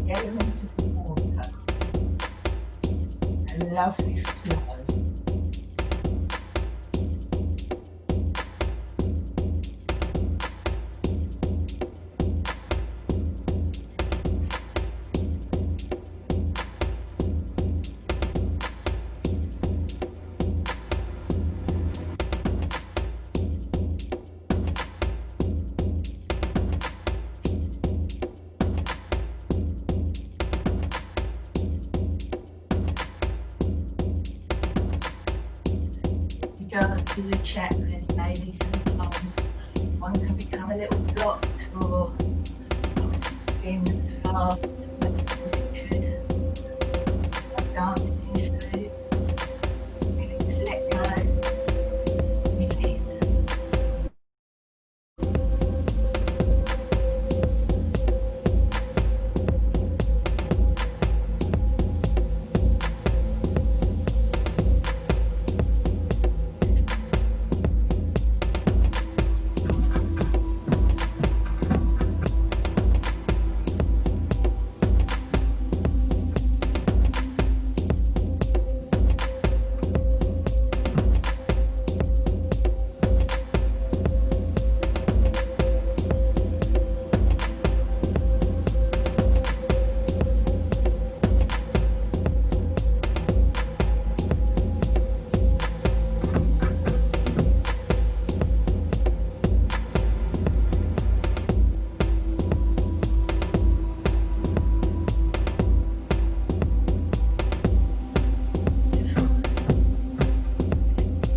getting into the water. A lovely flow. Dance with the chakras, maybe sometimes one can become a little blocked or moving as fast as it could. Dancing through. Really just let go. Release.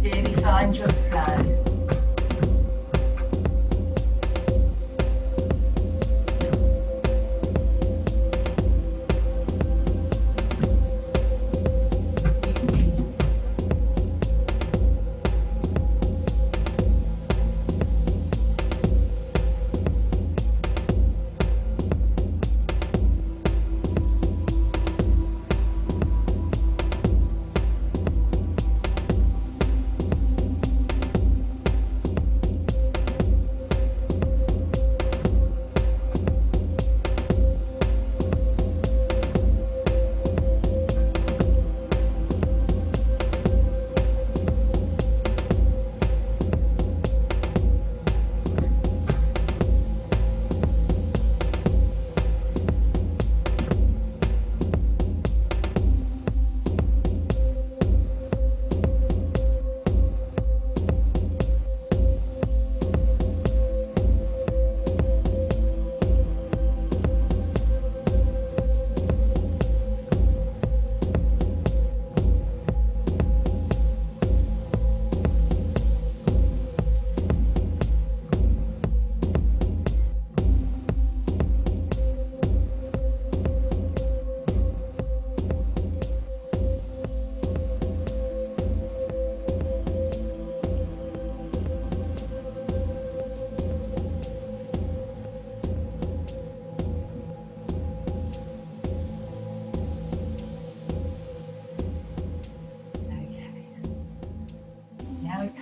Really find your flow.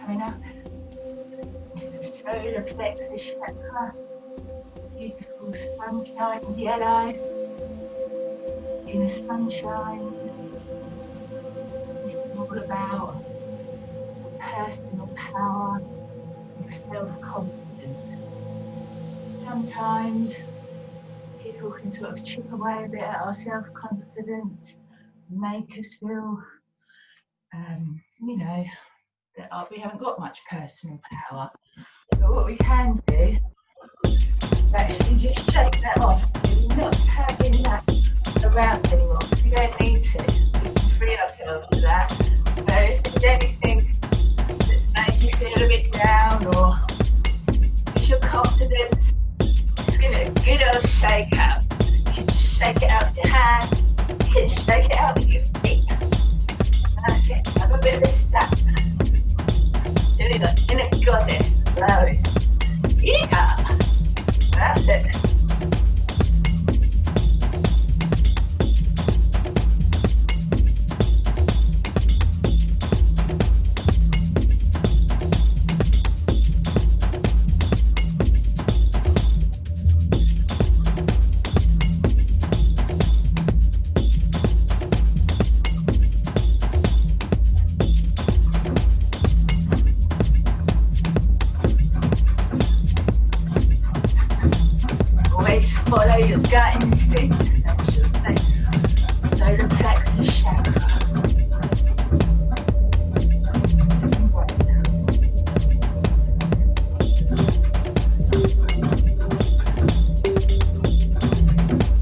Coming up to the solar plexus chakra, beautiful sunshine yellow, inner sunshine. This is all about your personal power, your self-confidence. Sometimes people can sort of chip away a bit at our self-confidence, make us feel, you know, that we haven't got much personal power. But what we can do is actually just shake that off. We're not carrying that around anymore because we don't need to. We can free ourselves of that. So if there's anything that's made you feel a bit down or is your confidence, just give it a good old shake out. You can just shake it out with your hands. You can just shake it out with your feet. That's it. Have a bit of a step. Doing the inner goddess flow. Yeah, that's it. Follow your gut instinct, that's your solar plexus chakra.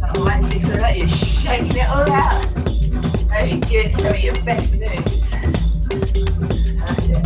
Oh, once you feel like you're shaking it all out, only do it to your best moves. That's it.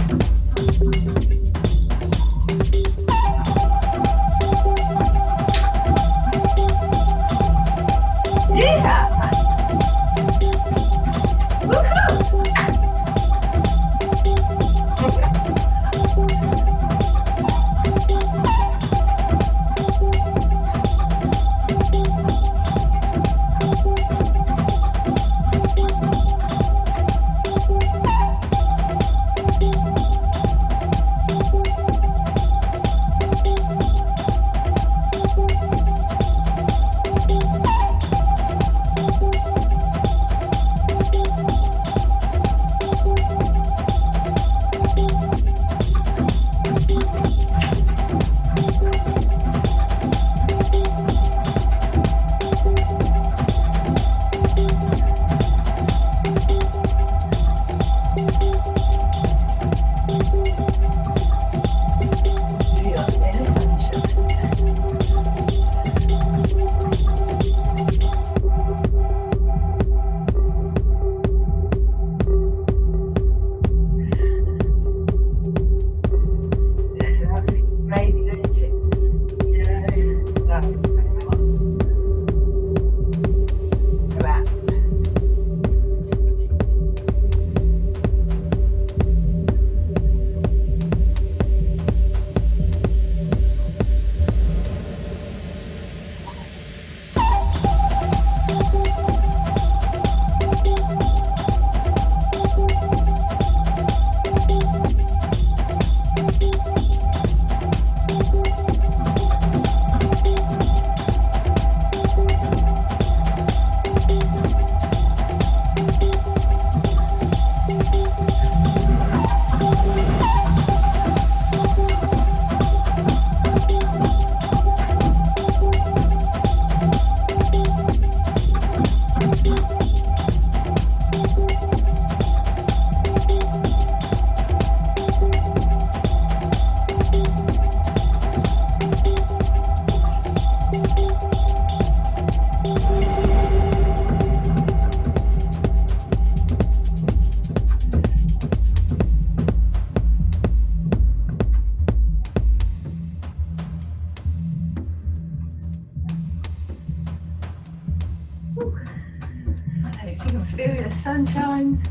I hope you can feel the sun shines.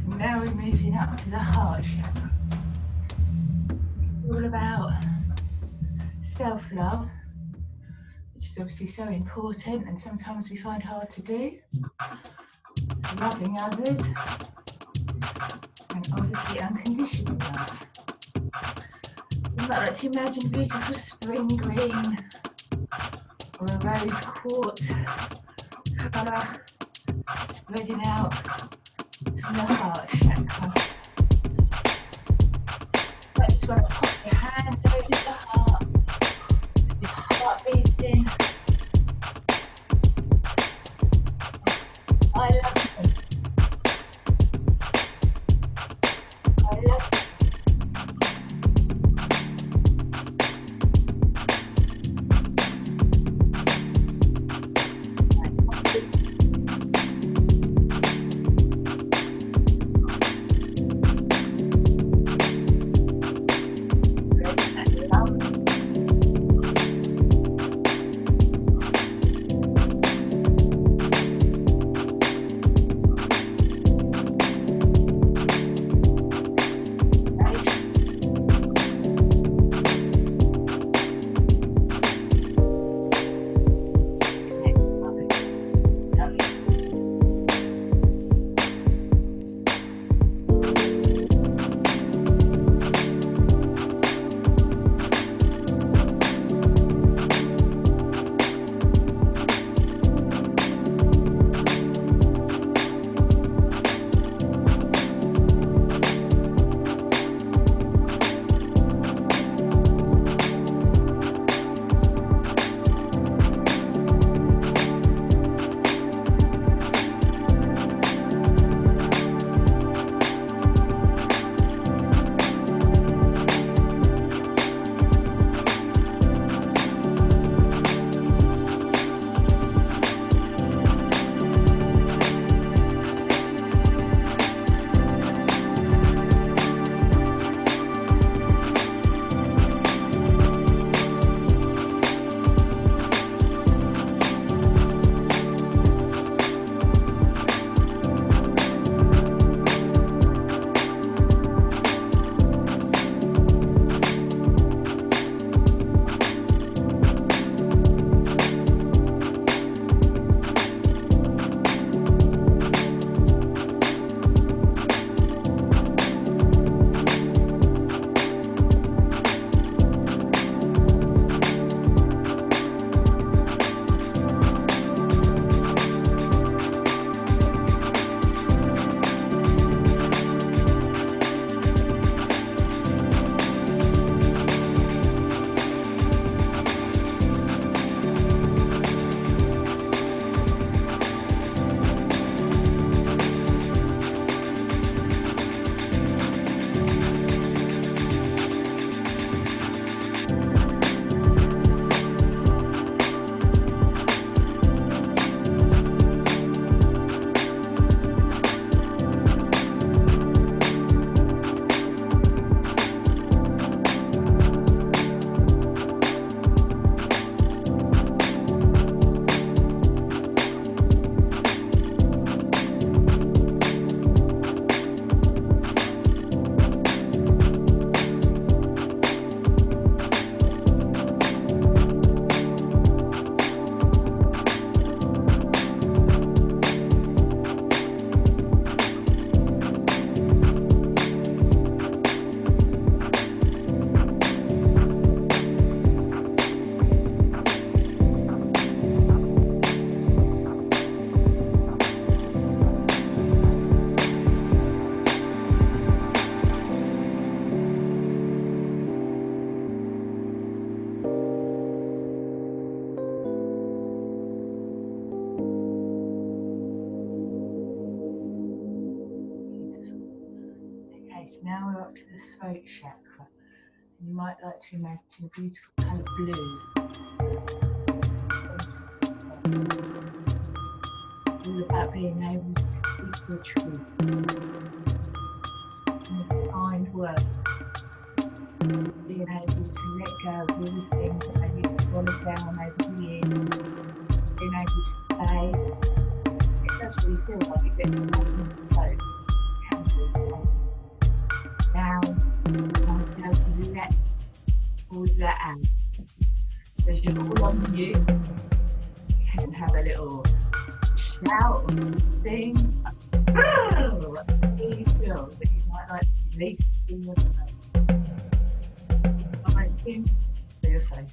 Now we're moving up to the heart chakra. It's all about self-love, which is obviously so important and sometimes we find hard to do. Loving others and obviously unconditional love. So you might like to imagine a beautiful spring green or a rose quartz colour spreading out from the heart chakra. I just want to pop your hands over the heart, your heart beating. I love you. I love you. Love. So now we're up to the throat chakra. You might like to imagine a beautiful colour blue. All about being able to speak your truth. Speaking kind words. Being able to let go of all the things that maybe have fallen down over the years. Being able to say, it does really feel like it gets back into the throat. Can be amazing. Now, I'm going to let all of that out. So as you're all on mute, you can have a little shout or sing. Really feel that you might like to release in your throat. I might sing, so you're safe.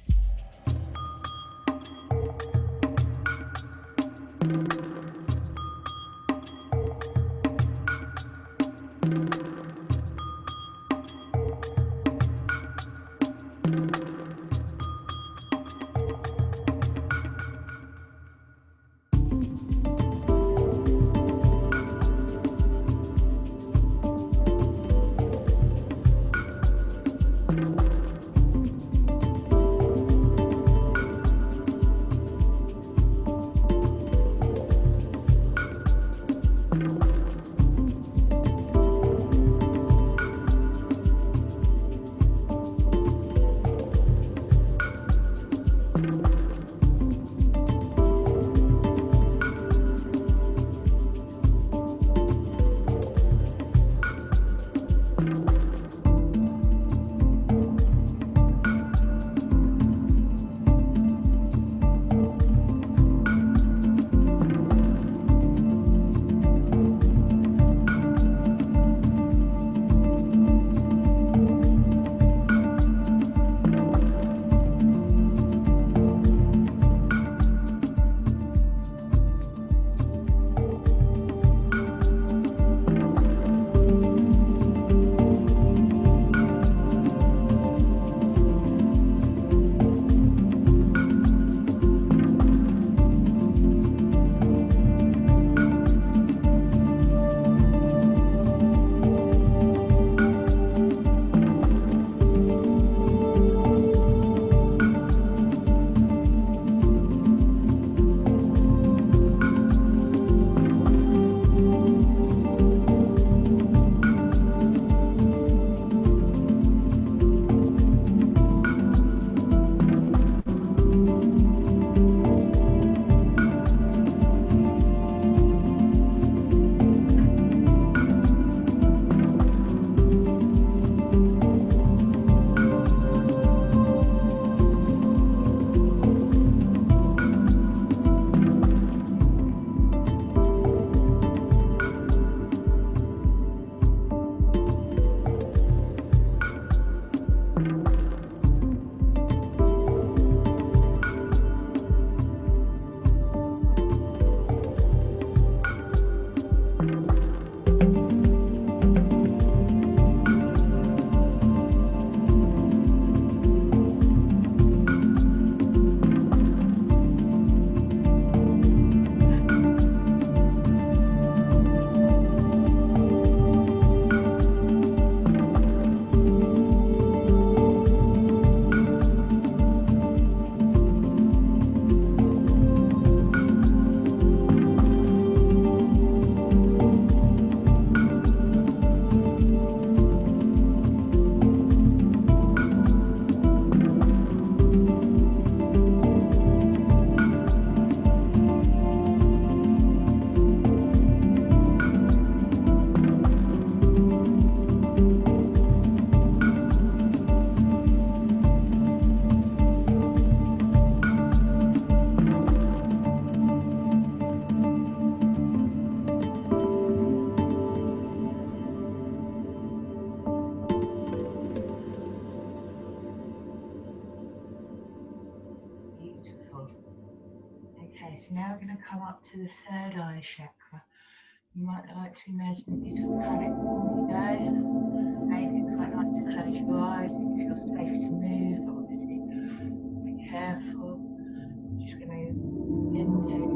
Okay, so now we're going to come up to the third eye chakra. You might like to imagine a beautiful connecting day. Maybe it's quite nice to close your eyes if you feel safe to move, but obviously be careful. Just going to begin to think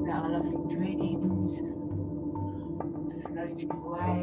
about our lovely dreams floating away.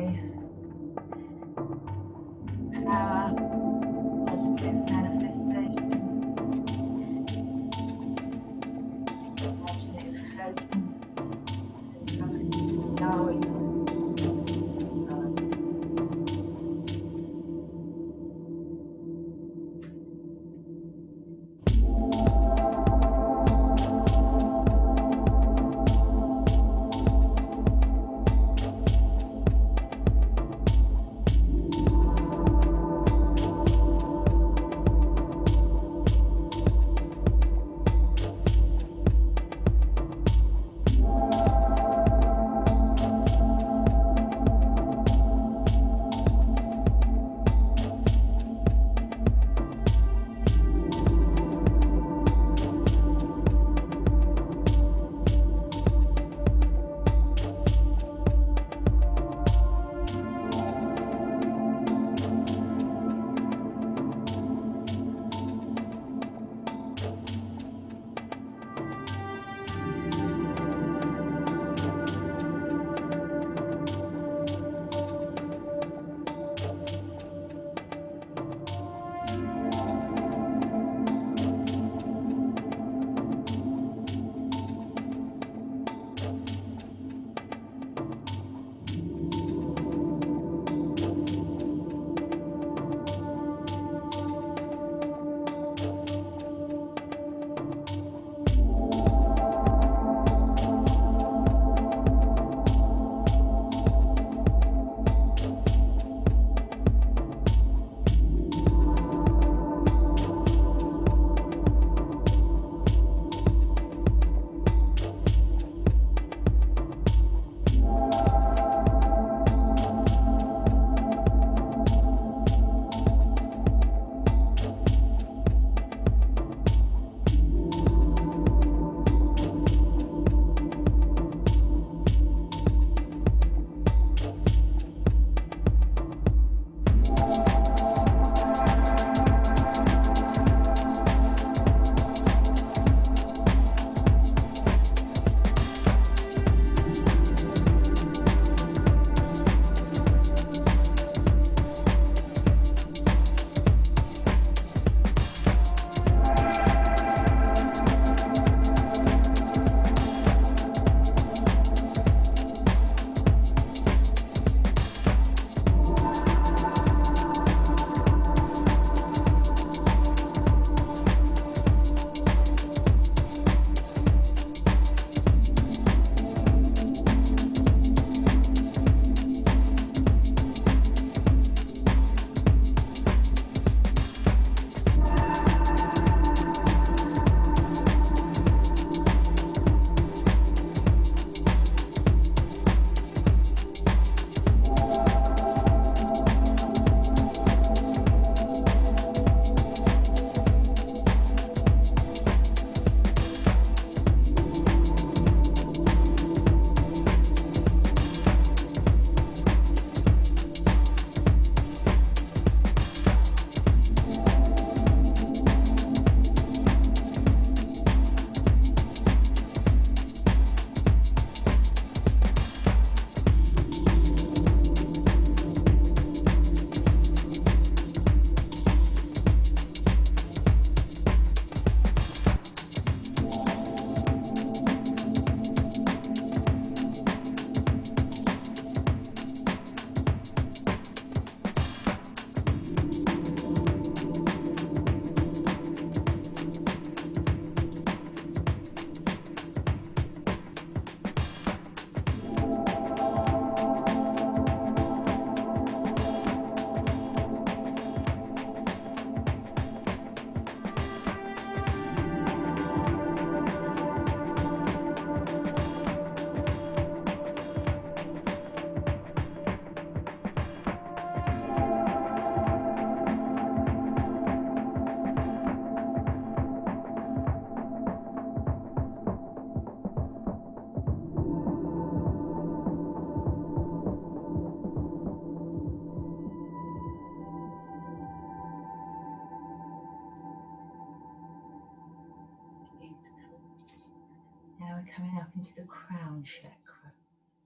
Now we're coming up into the crown chakra.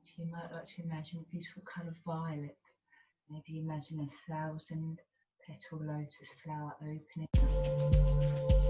So you might like to imagine a beautiful colour violet. Maybe imagine 1,000 petal lotus flower opening up.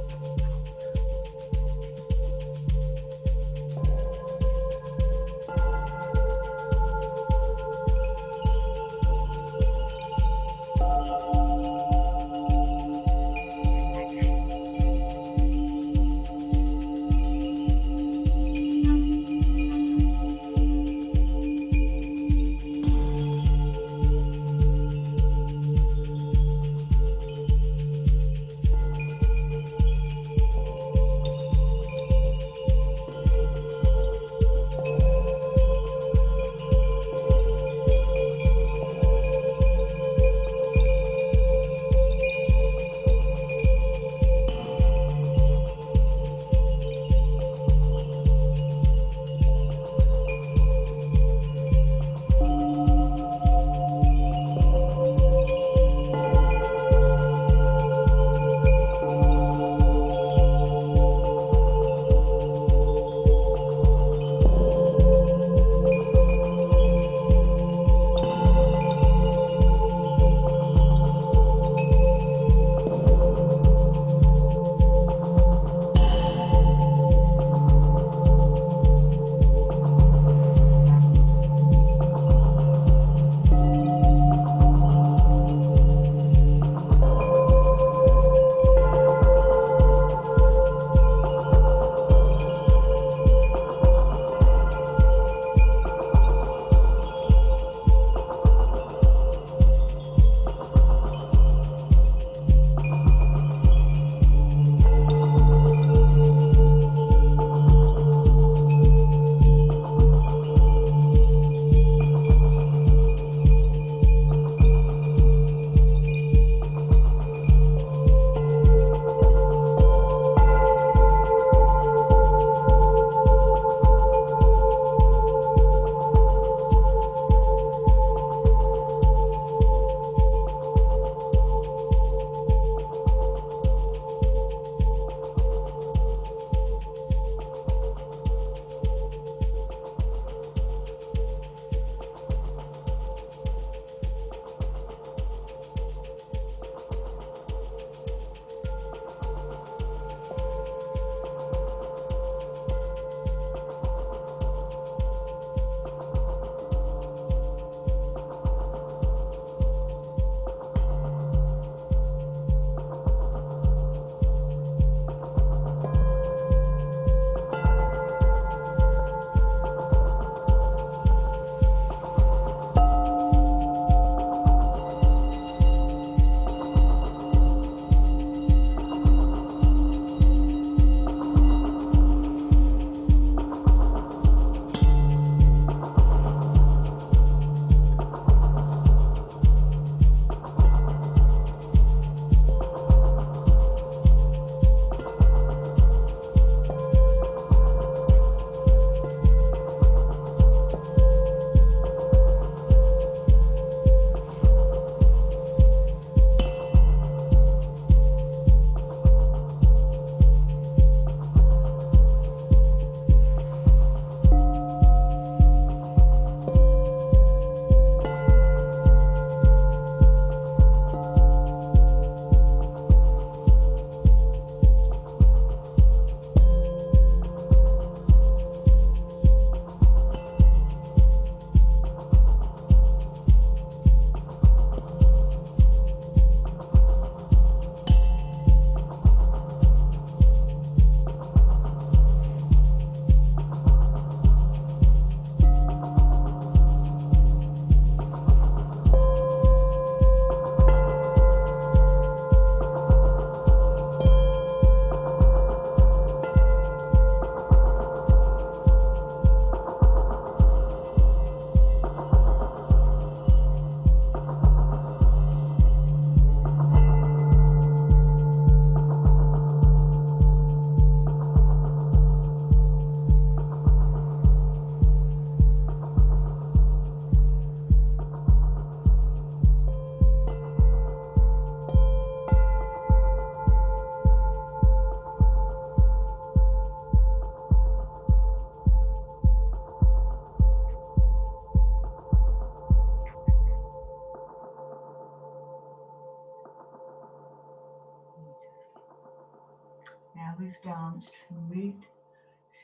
from root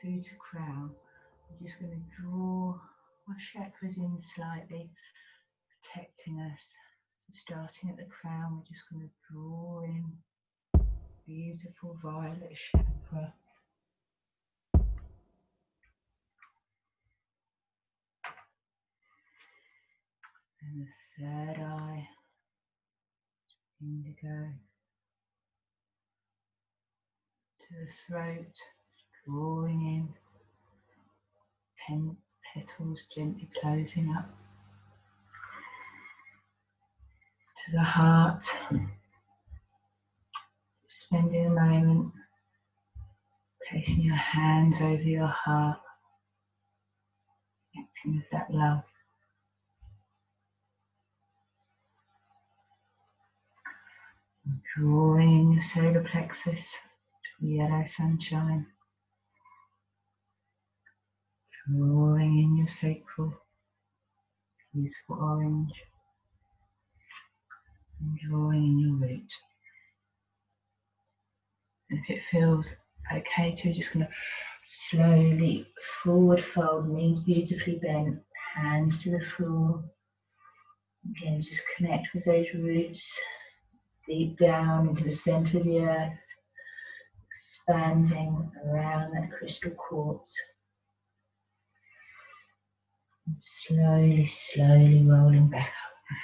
through to crown. We're just going to draw our chakras in slightly, protecting us. So starting at the crown, we're just going to draw in beautiful violet chakra. And the third eye, indigo. To the throat, drawing in, petals gently closing up. To the heart, spending a moment placing your hands over your heart, connecting with that love. And drawing in your solar plexus to the yellow sunshine. Drawing in your sacral, beautiful orange. And drawing in your root. And if it feels okay to, just going to slowly forward fold, knees beautifully bent, hands to the floor. Again, just connect with those roots deep down into the center of the earth, expanding around that crystal quartz. And slowly, slowly rolling back up.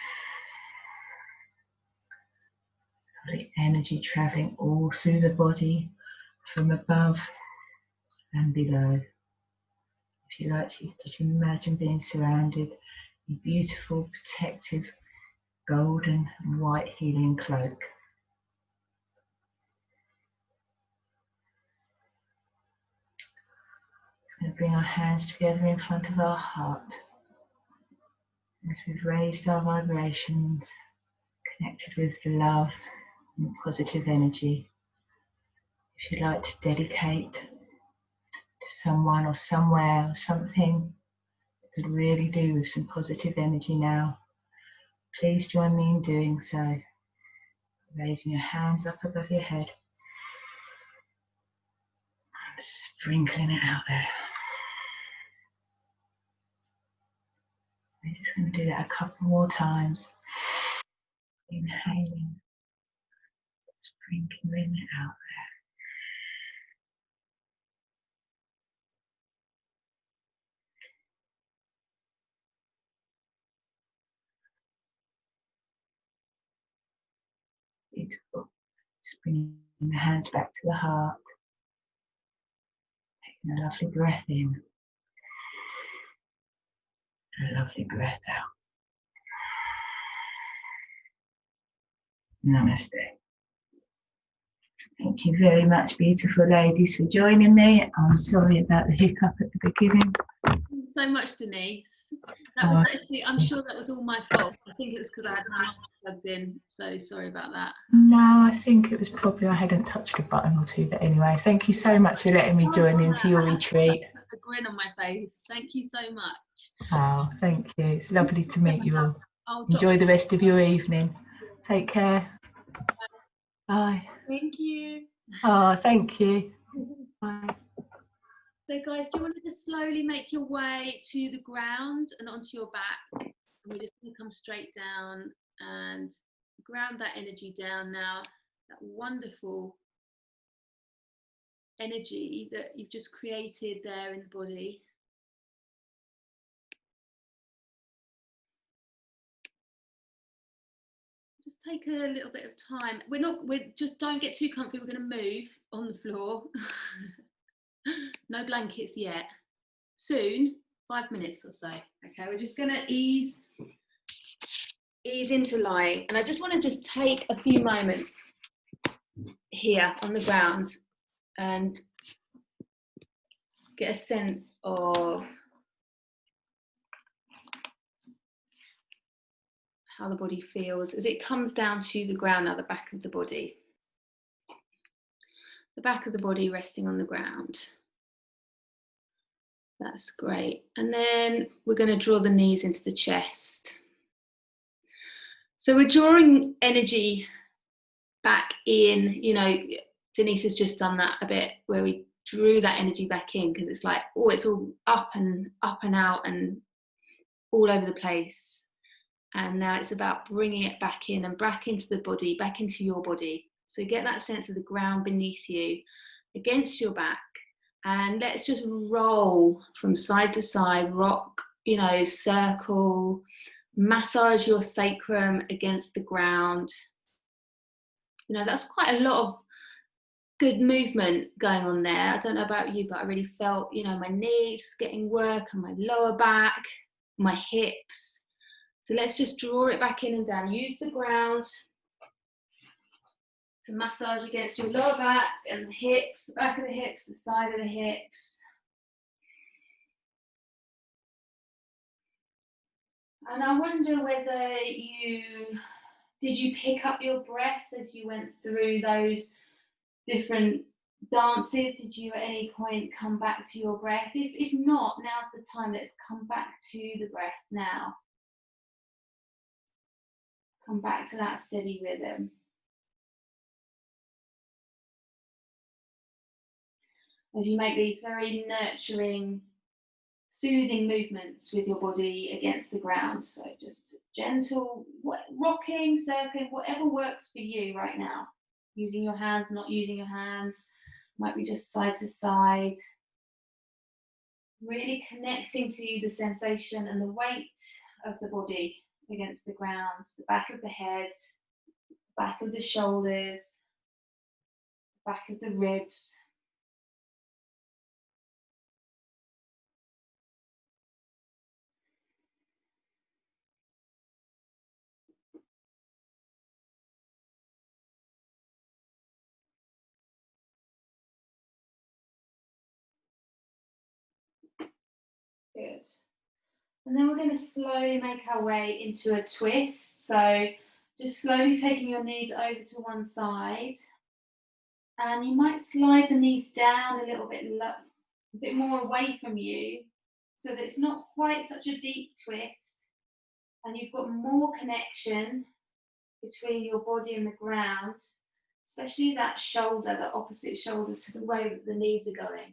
The energy traveling all through the body, from above and below. If you like to, just imagine being surrounded in a beautiful, protective, golden and white healing cloak. We're going to bring our hands together in front of our heart. As we've raised our vibrations, connected with the love and positive energy. If you'd like to dedicate to someone or somewhere or something that could really do with some positive energy now, please join me in doing so. Raising your hands up above your head, sprinkling it out there. We're just going to do that a couple more times. Inhaling, sprinkling it out there. Beautiful. Just bringing the hands back to the heart. Taking a lovely breath in. And a lovely breath out. Namaste. Thank you very much, beautiful ladies, for joining me. I'm sorry about the hiccup at the beginning. Thanks so much, Denise. That was actually, I'm sure that was all my fault. I think it was because I had my mic plugged in, so sorry about that. No, I think it was probably I hadn't touched a button or two, but anyway, thank you so much for letting me join into your retreat. A grin on my face. Thank you so much. Oh, thank you. It's lovely to meet you all. I'll drop- Enjoy the rest of your evening. Take care. Bye. Thank you. Oh, thank you. Bye. So guys, do you want to just slowly make your way to the ground and onto your back? And we're just going to come straight down and ground that energy down now. That wonderful energy that you've just created there in the body. Just take a little bit of time. We're just don't get too comfy. We're going to move on the floor. No blankets yet. Soon, 5 minutes or so. Okay, we're just going to ease into lying. And I just want to just take a few moments here on the ground and get a sense of how the body feels as it comes down to the ground now, the back of the body. The back of the body resting on the ground. That's great. And then we're going to draw the knees into the chest. So we're drawing energy back in, you know, Denise has just done that a bit where we drew that energy back in, because it's like, oh, it's all up and out and all over the place. And now it's about bringing it back in and back into the body, back into your body. So get that sense of the ground beneath you, against your back. And let's just roll from side to side, rock, you know, circle, massage your sacrum against the ground. You know, that's quite a lot of good movement going on there. I don't know about you, but I really felt, you know, my knees getting work and my lower back, my hips. So let's just draw it back in and down. Use the ground to massage against your lower back and the hips, the back of the hips, the side of the hips. And I wonder whether did you pick up your breath as you went through those different dances? Did you at any point come back to your breath? If not, now's the time. Let's come back to the breath now. Come back to that steady rhythm. As you make these very nurturing, soothing movements with your body against the ground. So just gentle rocking, circling, whatever works for you right now. Using your hands, not using your hands. Might be just side to side. Really connecting to the sensation and the weight of the body against the ground, the back of the head, the back of the shoulders, the back of the ribs. Good. And then we're going to slowly make our way into a twist. So just slowly taking your knees over to one side. And you might slide the knees down a little bit, a bit more away from you, so that it's not quite such a deep twist. And you've got more connection between your body and the ground, especially that shoulder, the opposite shoulder to the way that the knees are going.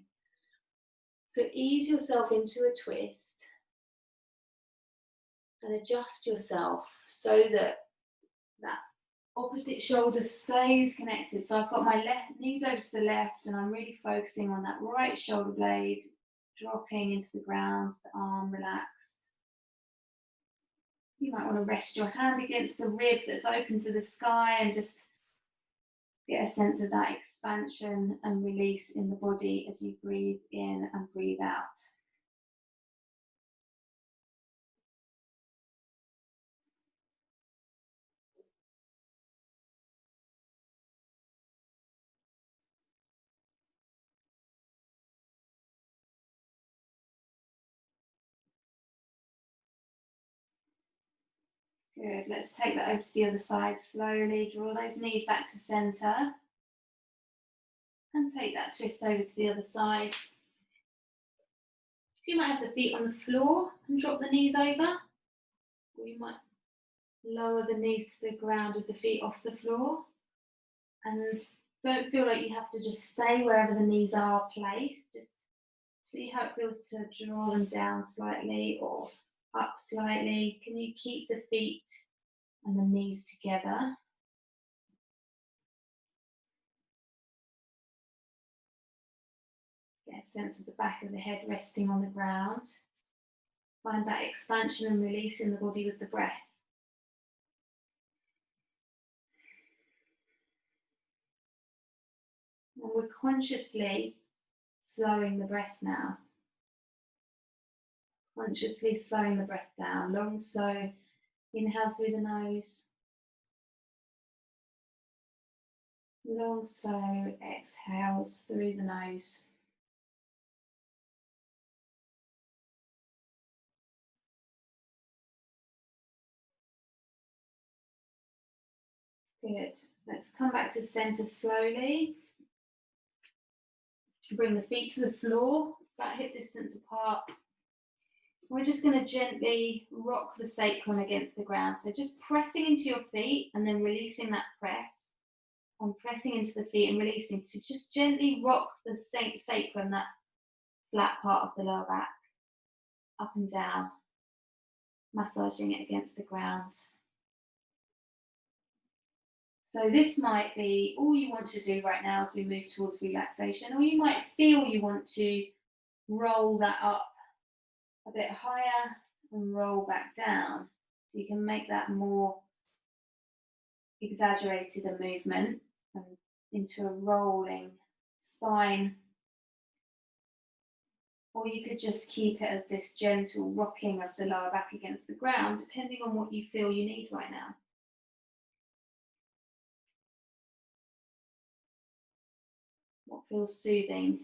So ease yourself into a twist and adjust yourself so that that opposite shoulder stays connected. So I've got my left knees over to the left, and I'm really focusing on that right shoulder blade dropping into the ground, the arm relaxed. You might want to rest your hand against the rib that's open to the sky and just get a sense of that expansion and release in the body as you breathe in and breathe out. Good, let's take that over to the other side slowly. Draw those knees back to centre. And take that twist over to the other side. You might have the feet on the floor and drop the knees over. Or you might lower the knees to the ground with the feet off the floor. And don't feel like you have to just stay wherever the knees are placed. Just see how it feels to draw them down slightly or up slightly. Can you keep the feet and the knees together? Get a sense of the back of the head resting on the ground. Find that expansion and release in the body with the breath. And we're consciously slowing the breath now. Consciously slowing the breath down. Long slow. Inhale through the nose. Long slow exhales through the nose. Good. Let's come back to centre slowly. Bring the feet to the floor, about hip distance apart. We're just going to gently rock the sacrum against the ground. So just pressing into your feet and then releasing that press. and pressing into the feet and releasing to just gently rock the sacrum, that flat part of the lower back, up and down, massaging it against the ground. So this might be all you want to do right now as we move towards relaxation, or you might feel you want to roll that up a bit higher and roll back down. So you can make that more exaggerated a movement and into a rolling spine. Or you could just keep it as this gentle rocking of the lower back against the ground, depending on what you feel you need right now. What feels soothing?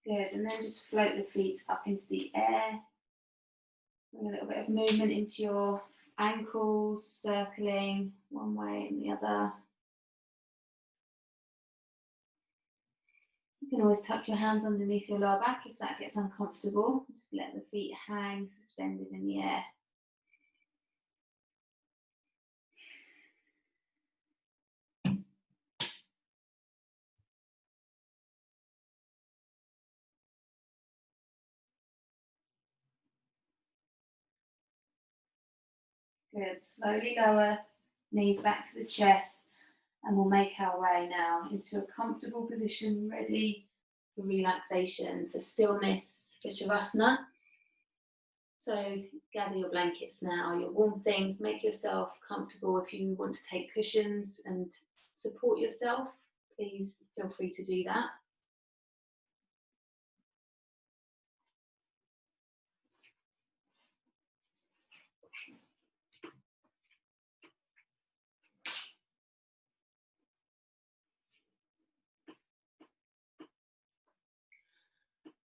Good, and then just float the feet up into the air. Bring a little bit of movement into your ankles, circling one way and the other. You can always tuck your hands underneath your lower back if that gets uncomfortable. Just let the feet hang suspended in the air. Good. Slowly lower knees back to the chest, and we'll make our way now into a comfortable position, ready for relaxation, for stillness, for Shavasana. So gather your blankets now, your warm things, make yourself comfortable. If you want to take cushions and support yourself, please feel free to do that.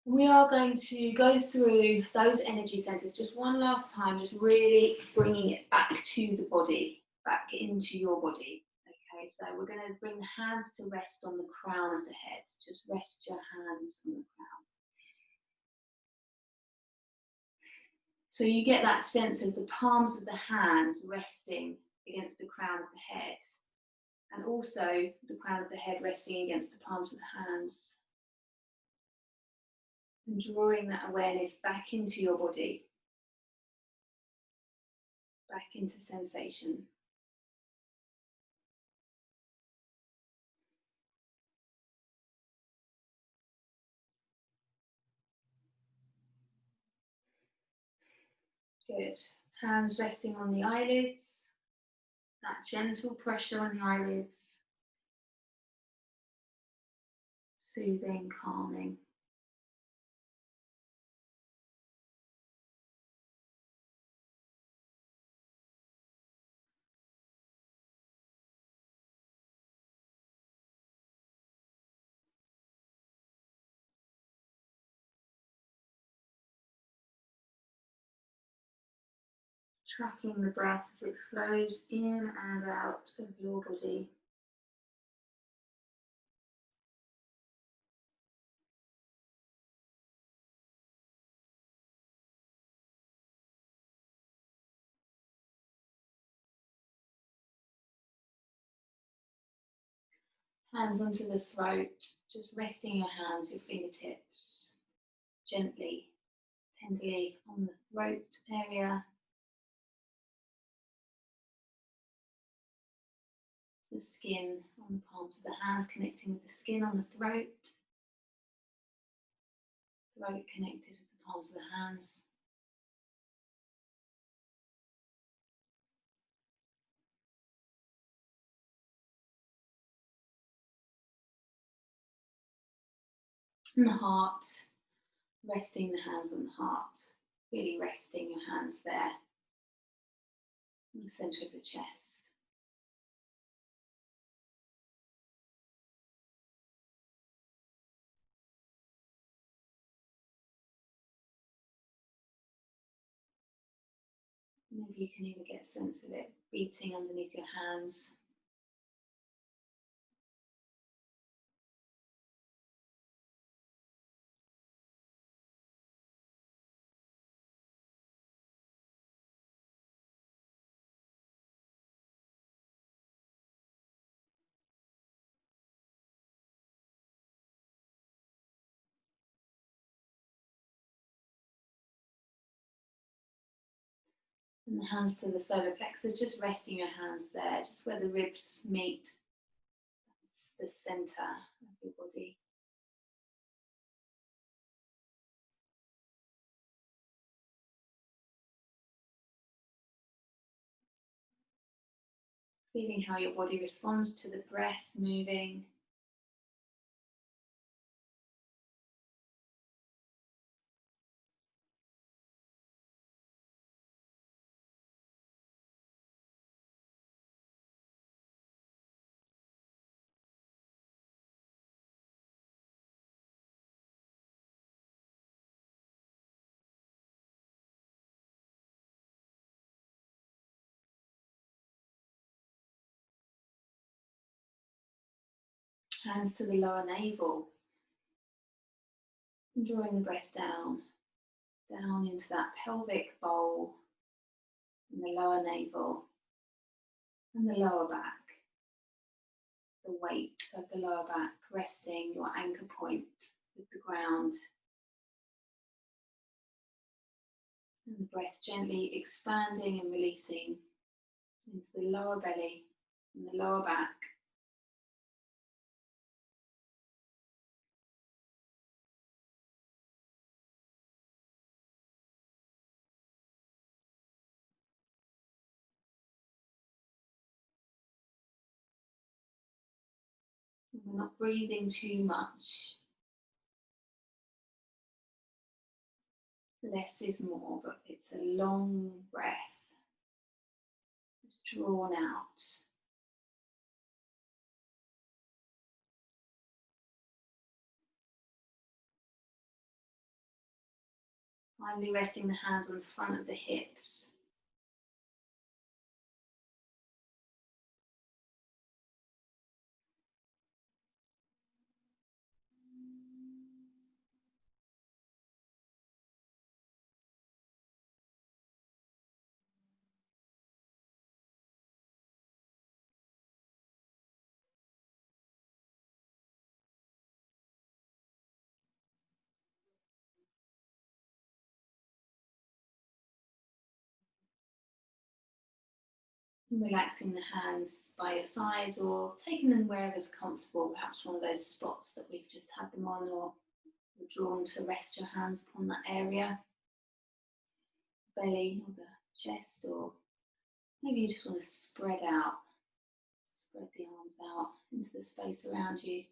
We are going to go through those energy centers just one last time, just really bringing it back to the body, back into your body. Okay, so we're going to bring the hands to rest on the crown of the head. Just rest your hands on the crown. So you get that sense of the palms of the hands resting against the crown of the head, and also the crown of the head resting against the palms of the hands. And drawing that awareness back into your body, back into sensation. Good. Hands resting on the eyelids, that gentle pressure on the eyelids, soothing, calming. Tracking the breath as it flows in and out of your body. Hands onto the throat, just resting your hands, your fingertips, gently, tenderly on the throat area. The skin on the palms of the hands connecting with the skin on the throat. Throat connected with the palms of the hands. And the heart, resting the hands on the heart, really resting your hands there in the centre of the chest. Maybe you can even get a sense of it beating underneath your hands. And the hands to the solar plexus, just resting your hands there, just where the ribs meet. That's the center of your body. Feeling how your body responds to the breath moving. Hands to the lower navel. And drawing the breath down, down into that pelvic bowl, and the lower navel, and the lower back. The weight of the lower back resting your anchor point with the ground. And the breath gently expanding and releasing into the lower belly and the lower back. We're not breathing too much. Less is more, but it's a long breath. It's drawn out. Finally resting the hands on the front of the hips. Relaxing the hands by your sides or taking them wherever's comfortable, perhaps one of those spots that we've just had them on, or you're drawn to rest your hands upon that area, belly or the chest, or maybe you just want to spread out, spread the arms out into the space around you.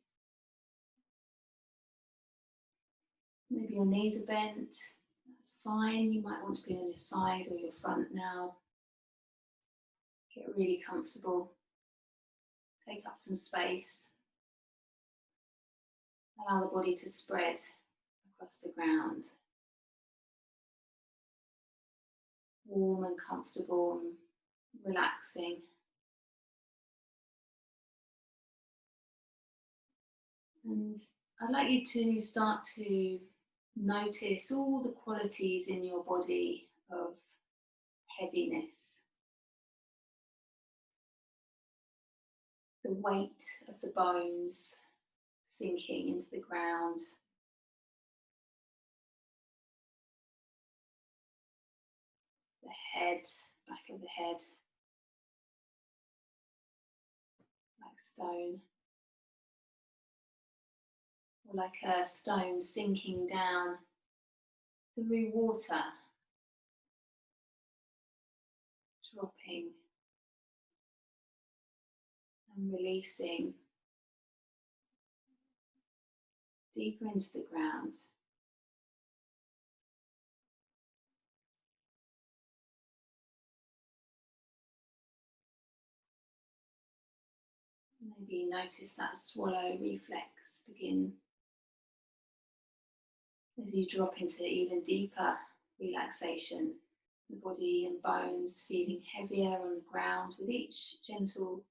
Maybe your knees are bent, that's fine. You might want to be on your side or your front now. Get really comfortable. Take up some space. Allow the body to spread across the ground. Warm and comfortable and relaxing. And I'd like you to start to notice all the qualities in your body of heaviness. The weight of the bones sinking into the ground. The head, back of the head, like stone. Or like a stone sinking down through water, dropping and releasing deeper into the ground. Maybe notice that swallow reflex begin as you drop into even deeper relaxation, The body and bones feeling heavier on the ground with each gentle,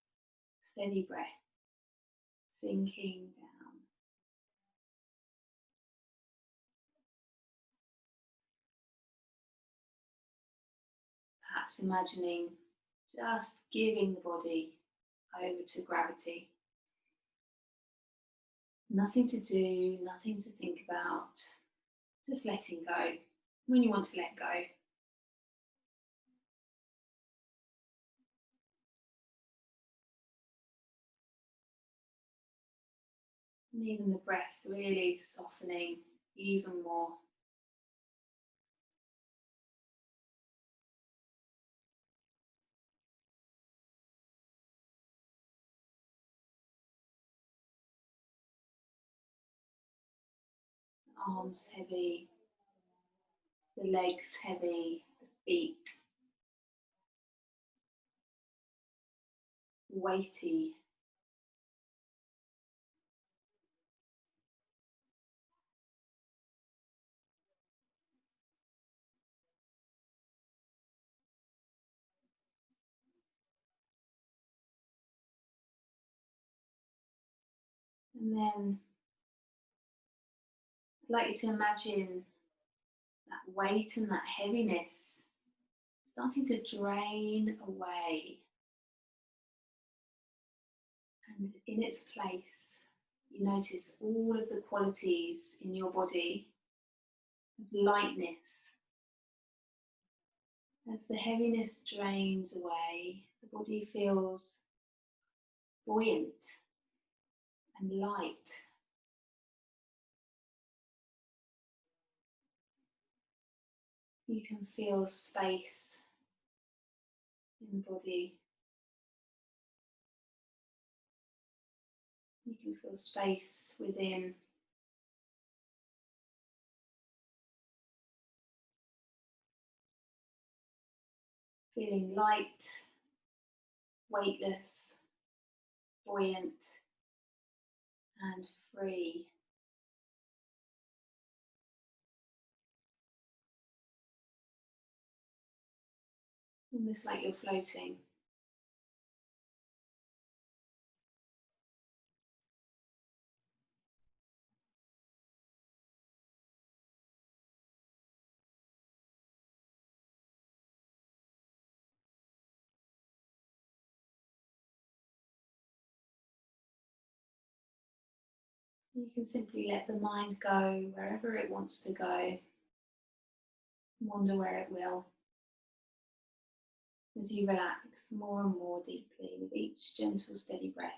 steady breath, sinking down. Perhaps imagining just giving the body over to gravity. Nothing to do, nothing to think about, just letting go when you want to let go. And even the breath really softening even more. Arms heavy, the legs heavy, the feet weighty. And then I'd like you to imagine that weight and that heaviness starting to drain away. And in its place, you notice all of the qualities in your body of lightness. As the heaviness drains away, the body feels buoyant and light. You can feel space in the body. You can feel space within. Feeling light, weightless, buoyant, and free. Almost like you're floating. You can simply let the mind go wherever it wants to go. Wander where it will. As you relax more and more deeply with each gentle, steady breath.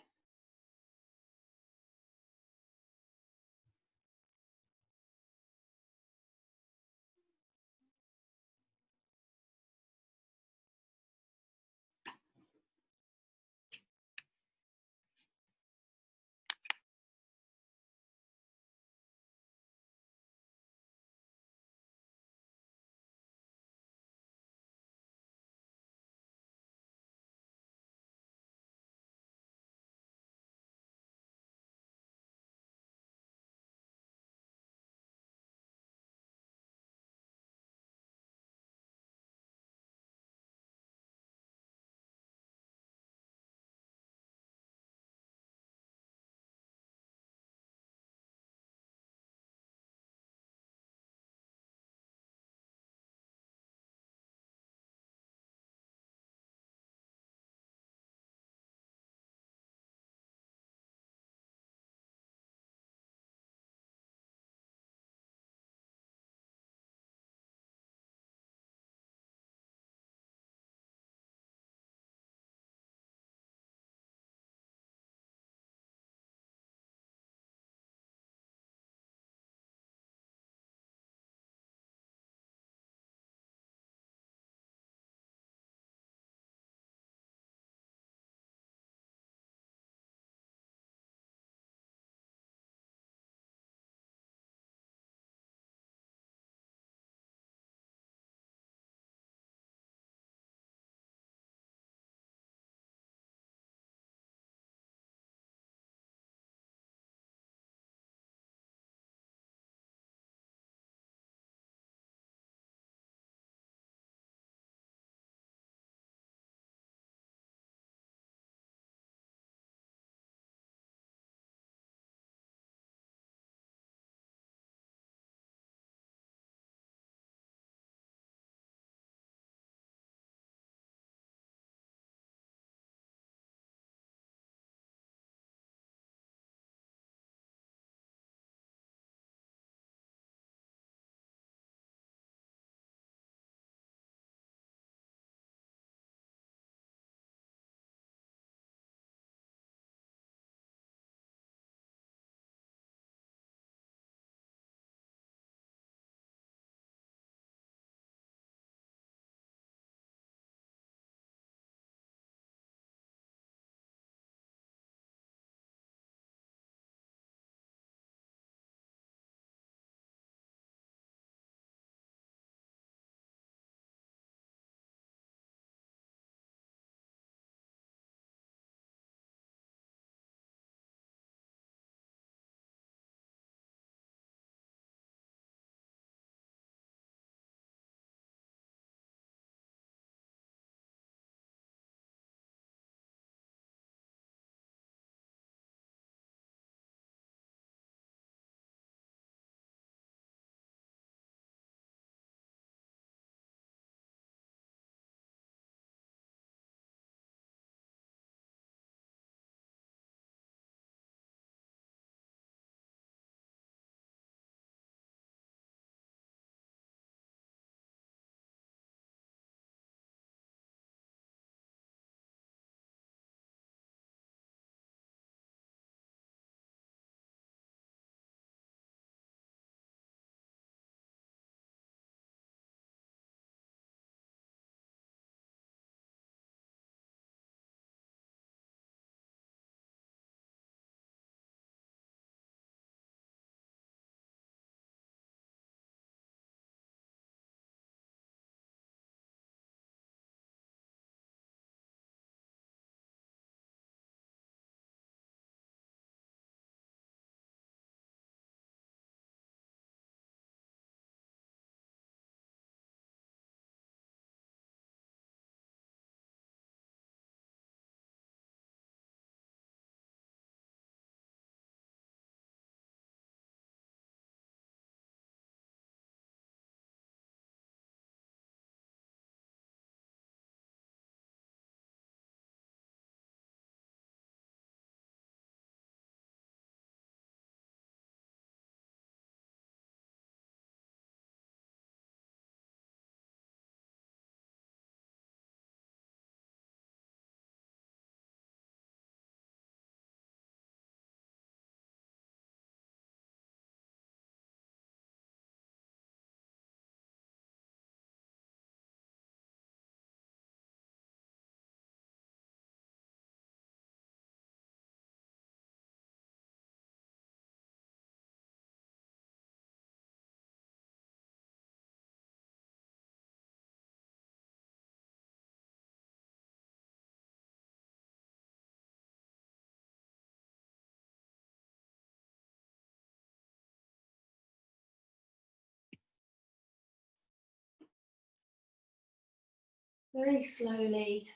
Very slowly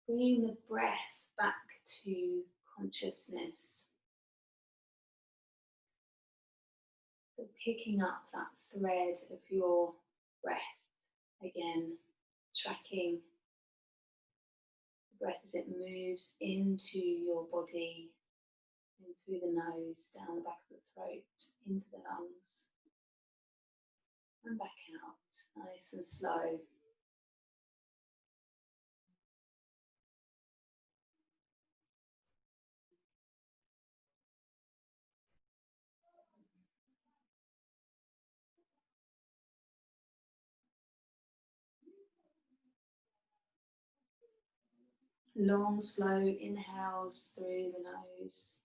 bringing the breath back to consciousness. So picking up that thread of your breath, again, tracking the breath as it moves into your body, in through the nose, down the back of the throat, into the lungs, and back out, nice and slow. Long, slow inhales through the nose.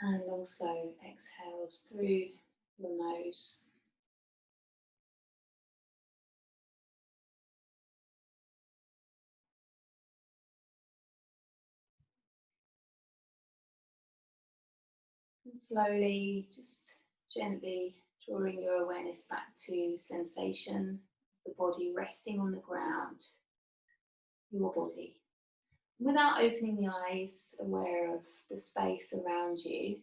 And long, slow exhales through your nose. And slowly, just gently drawing your awareness back to sensation, the body resting on the ground, your body. Without opening the eyes, aware of the space around you,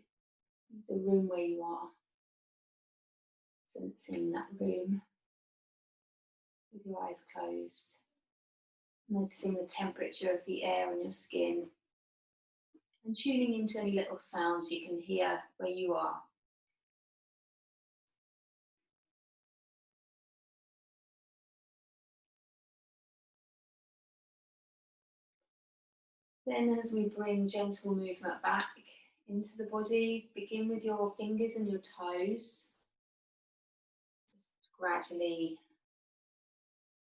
the room where you are, sensing that room with your eyes closed, noticing the temperature of the air on your skin, and tuning into any little sounds you can hear where you are. Then as we bring gentle movement back into the body, begin with your fingers and your toes. Just gradually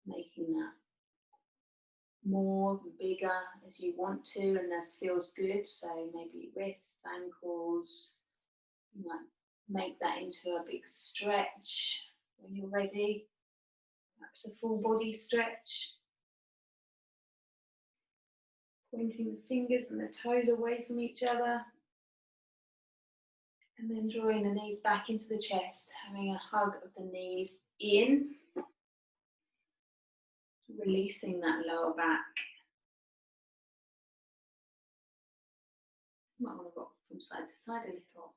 making that more bigger as you want to and as feels good. So maybe wrists, ankles, you might make that into a big stretch when you're ready. Perhaps a full body stretch. Pointing the fingers and the toes away from each other. And then drawing the knees back into the chest, having a hug of the knees in. Releasing that lower back. You might want to rock from side to side a little.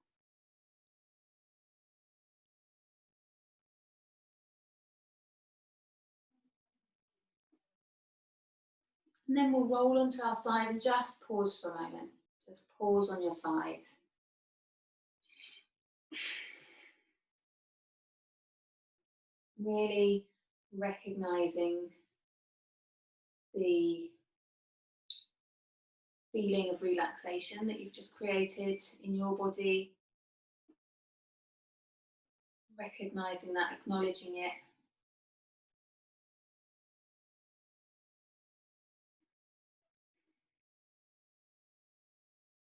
And then we'll roll onto our side and just pause for a moment. Just pause on your side. Really recognizing the feeling of relaxation that you've just created in your body. Recognizing that, acknowledging it.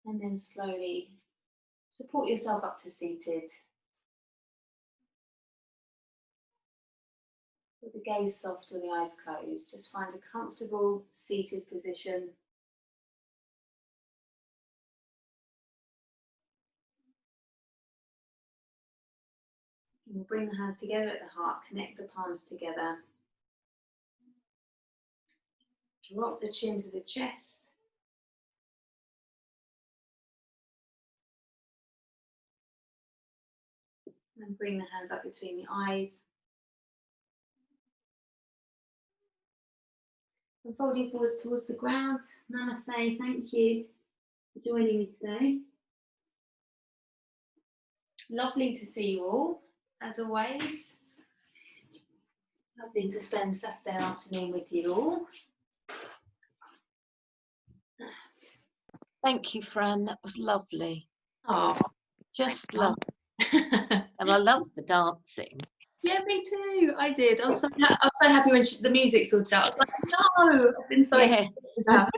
And then slowly support yourself up to seated. With the gaze soft or the eyes closed, just find a comfortable seated position. And we'll bring the hands together at the heart, connect the palms together. Drop the chin to the chest. And bring the hands up between the eyes. And folding forwards towards the ground. Namaste, thank you for joining me today. Lovely to see you all, as always. Lovely to spend Saturday afternoon with you all. Thank you, Fran. That was lovely. Oh, Just lovely. And I loved the dancing. Yeah, me too. I did. I was so happy when the music sorted out. I was like, no, I've been so Yes. excited about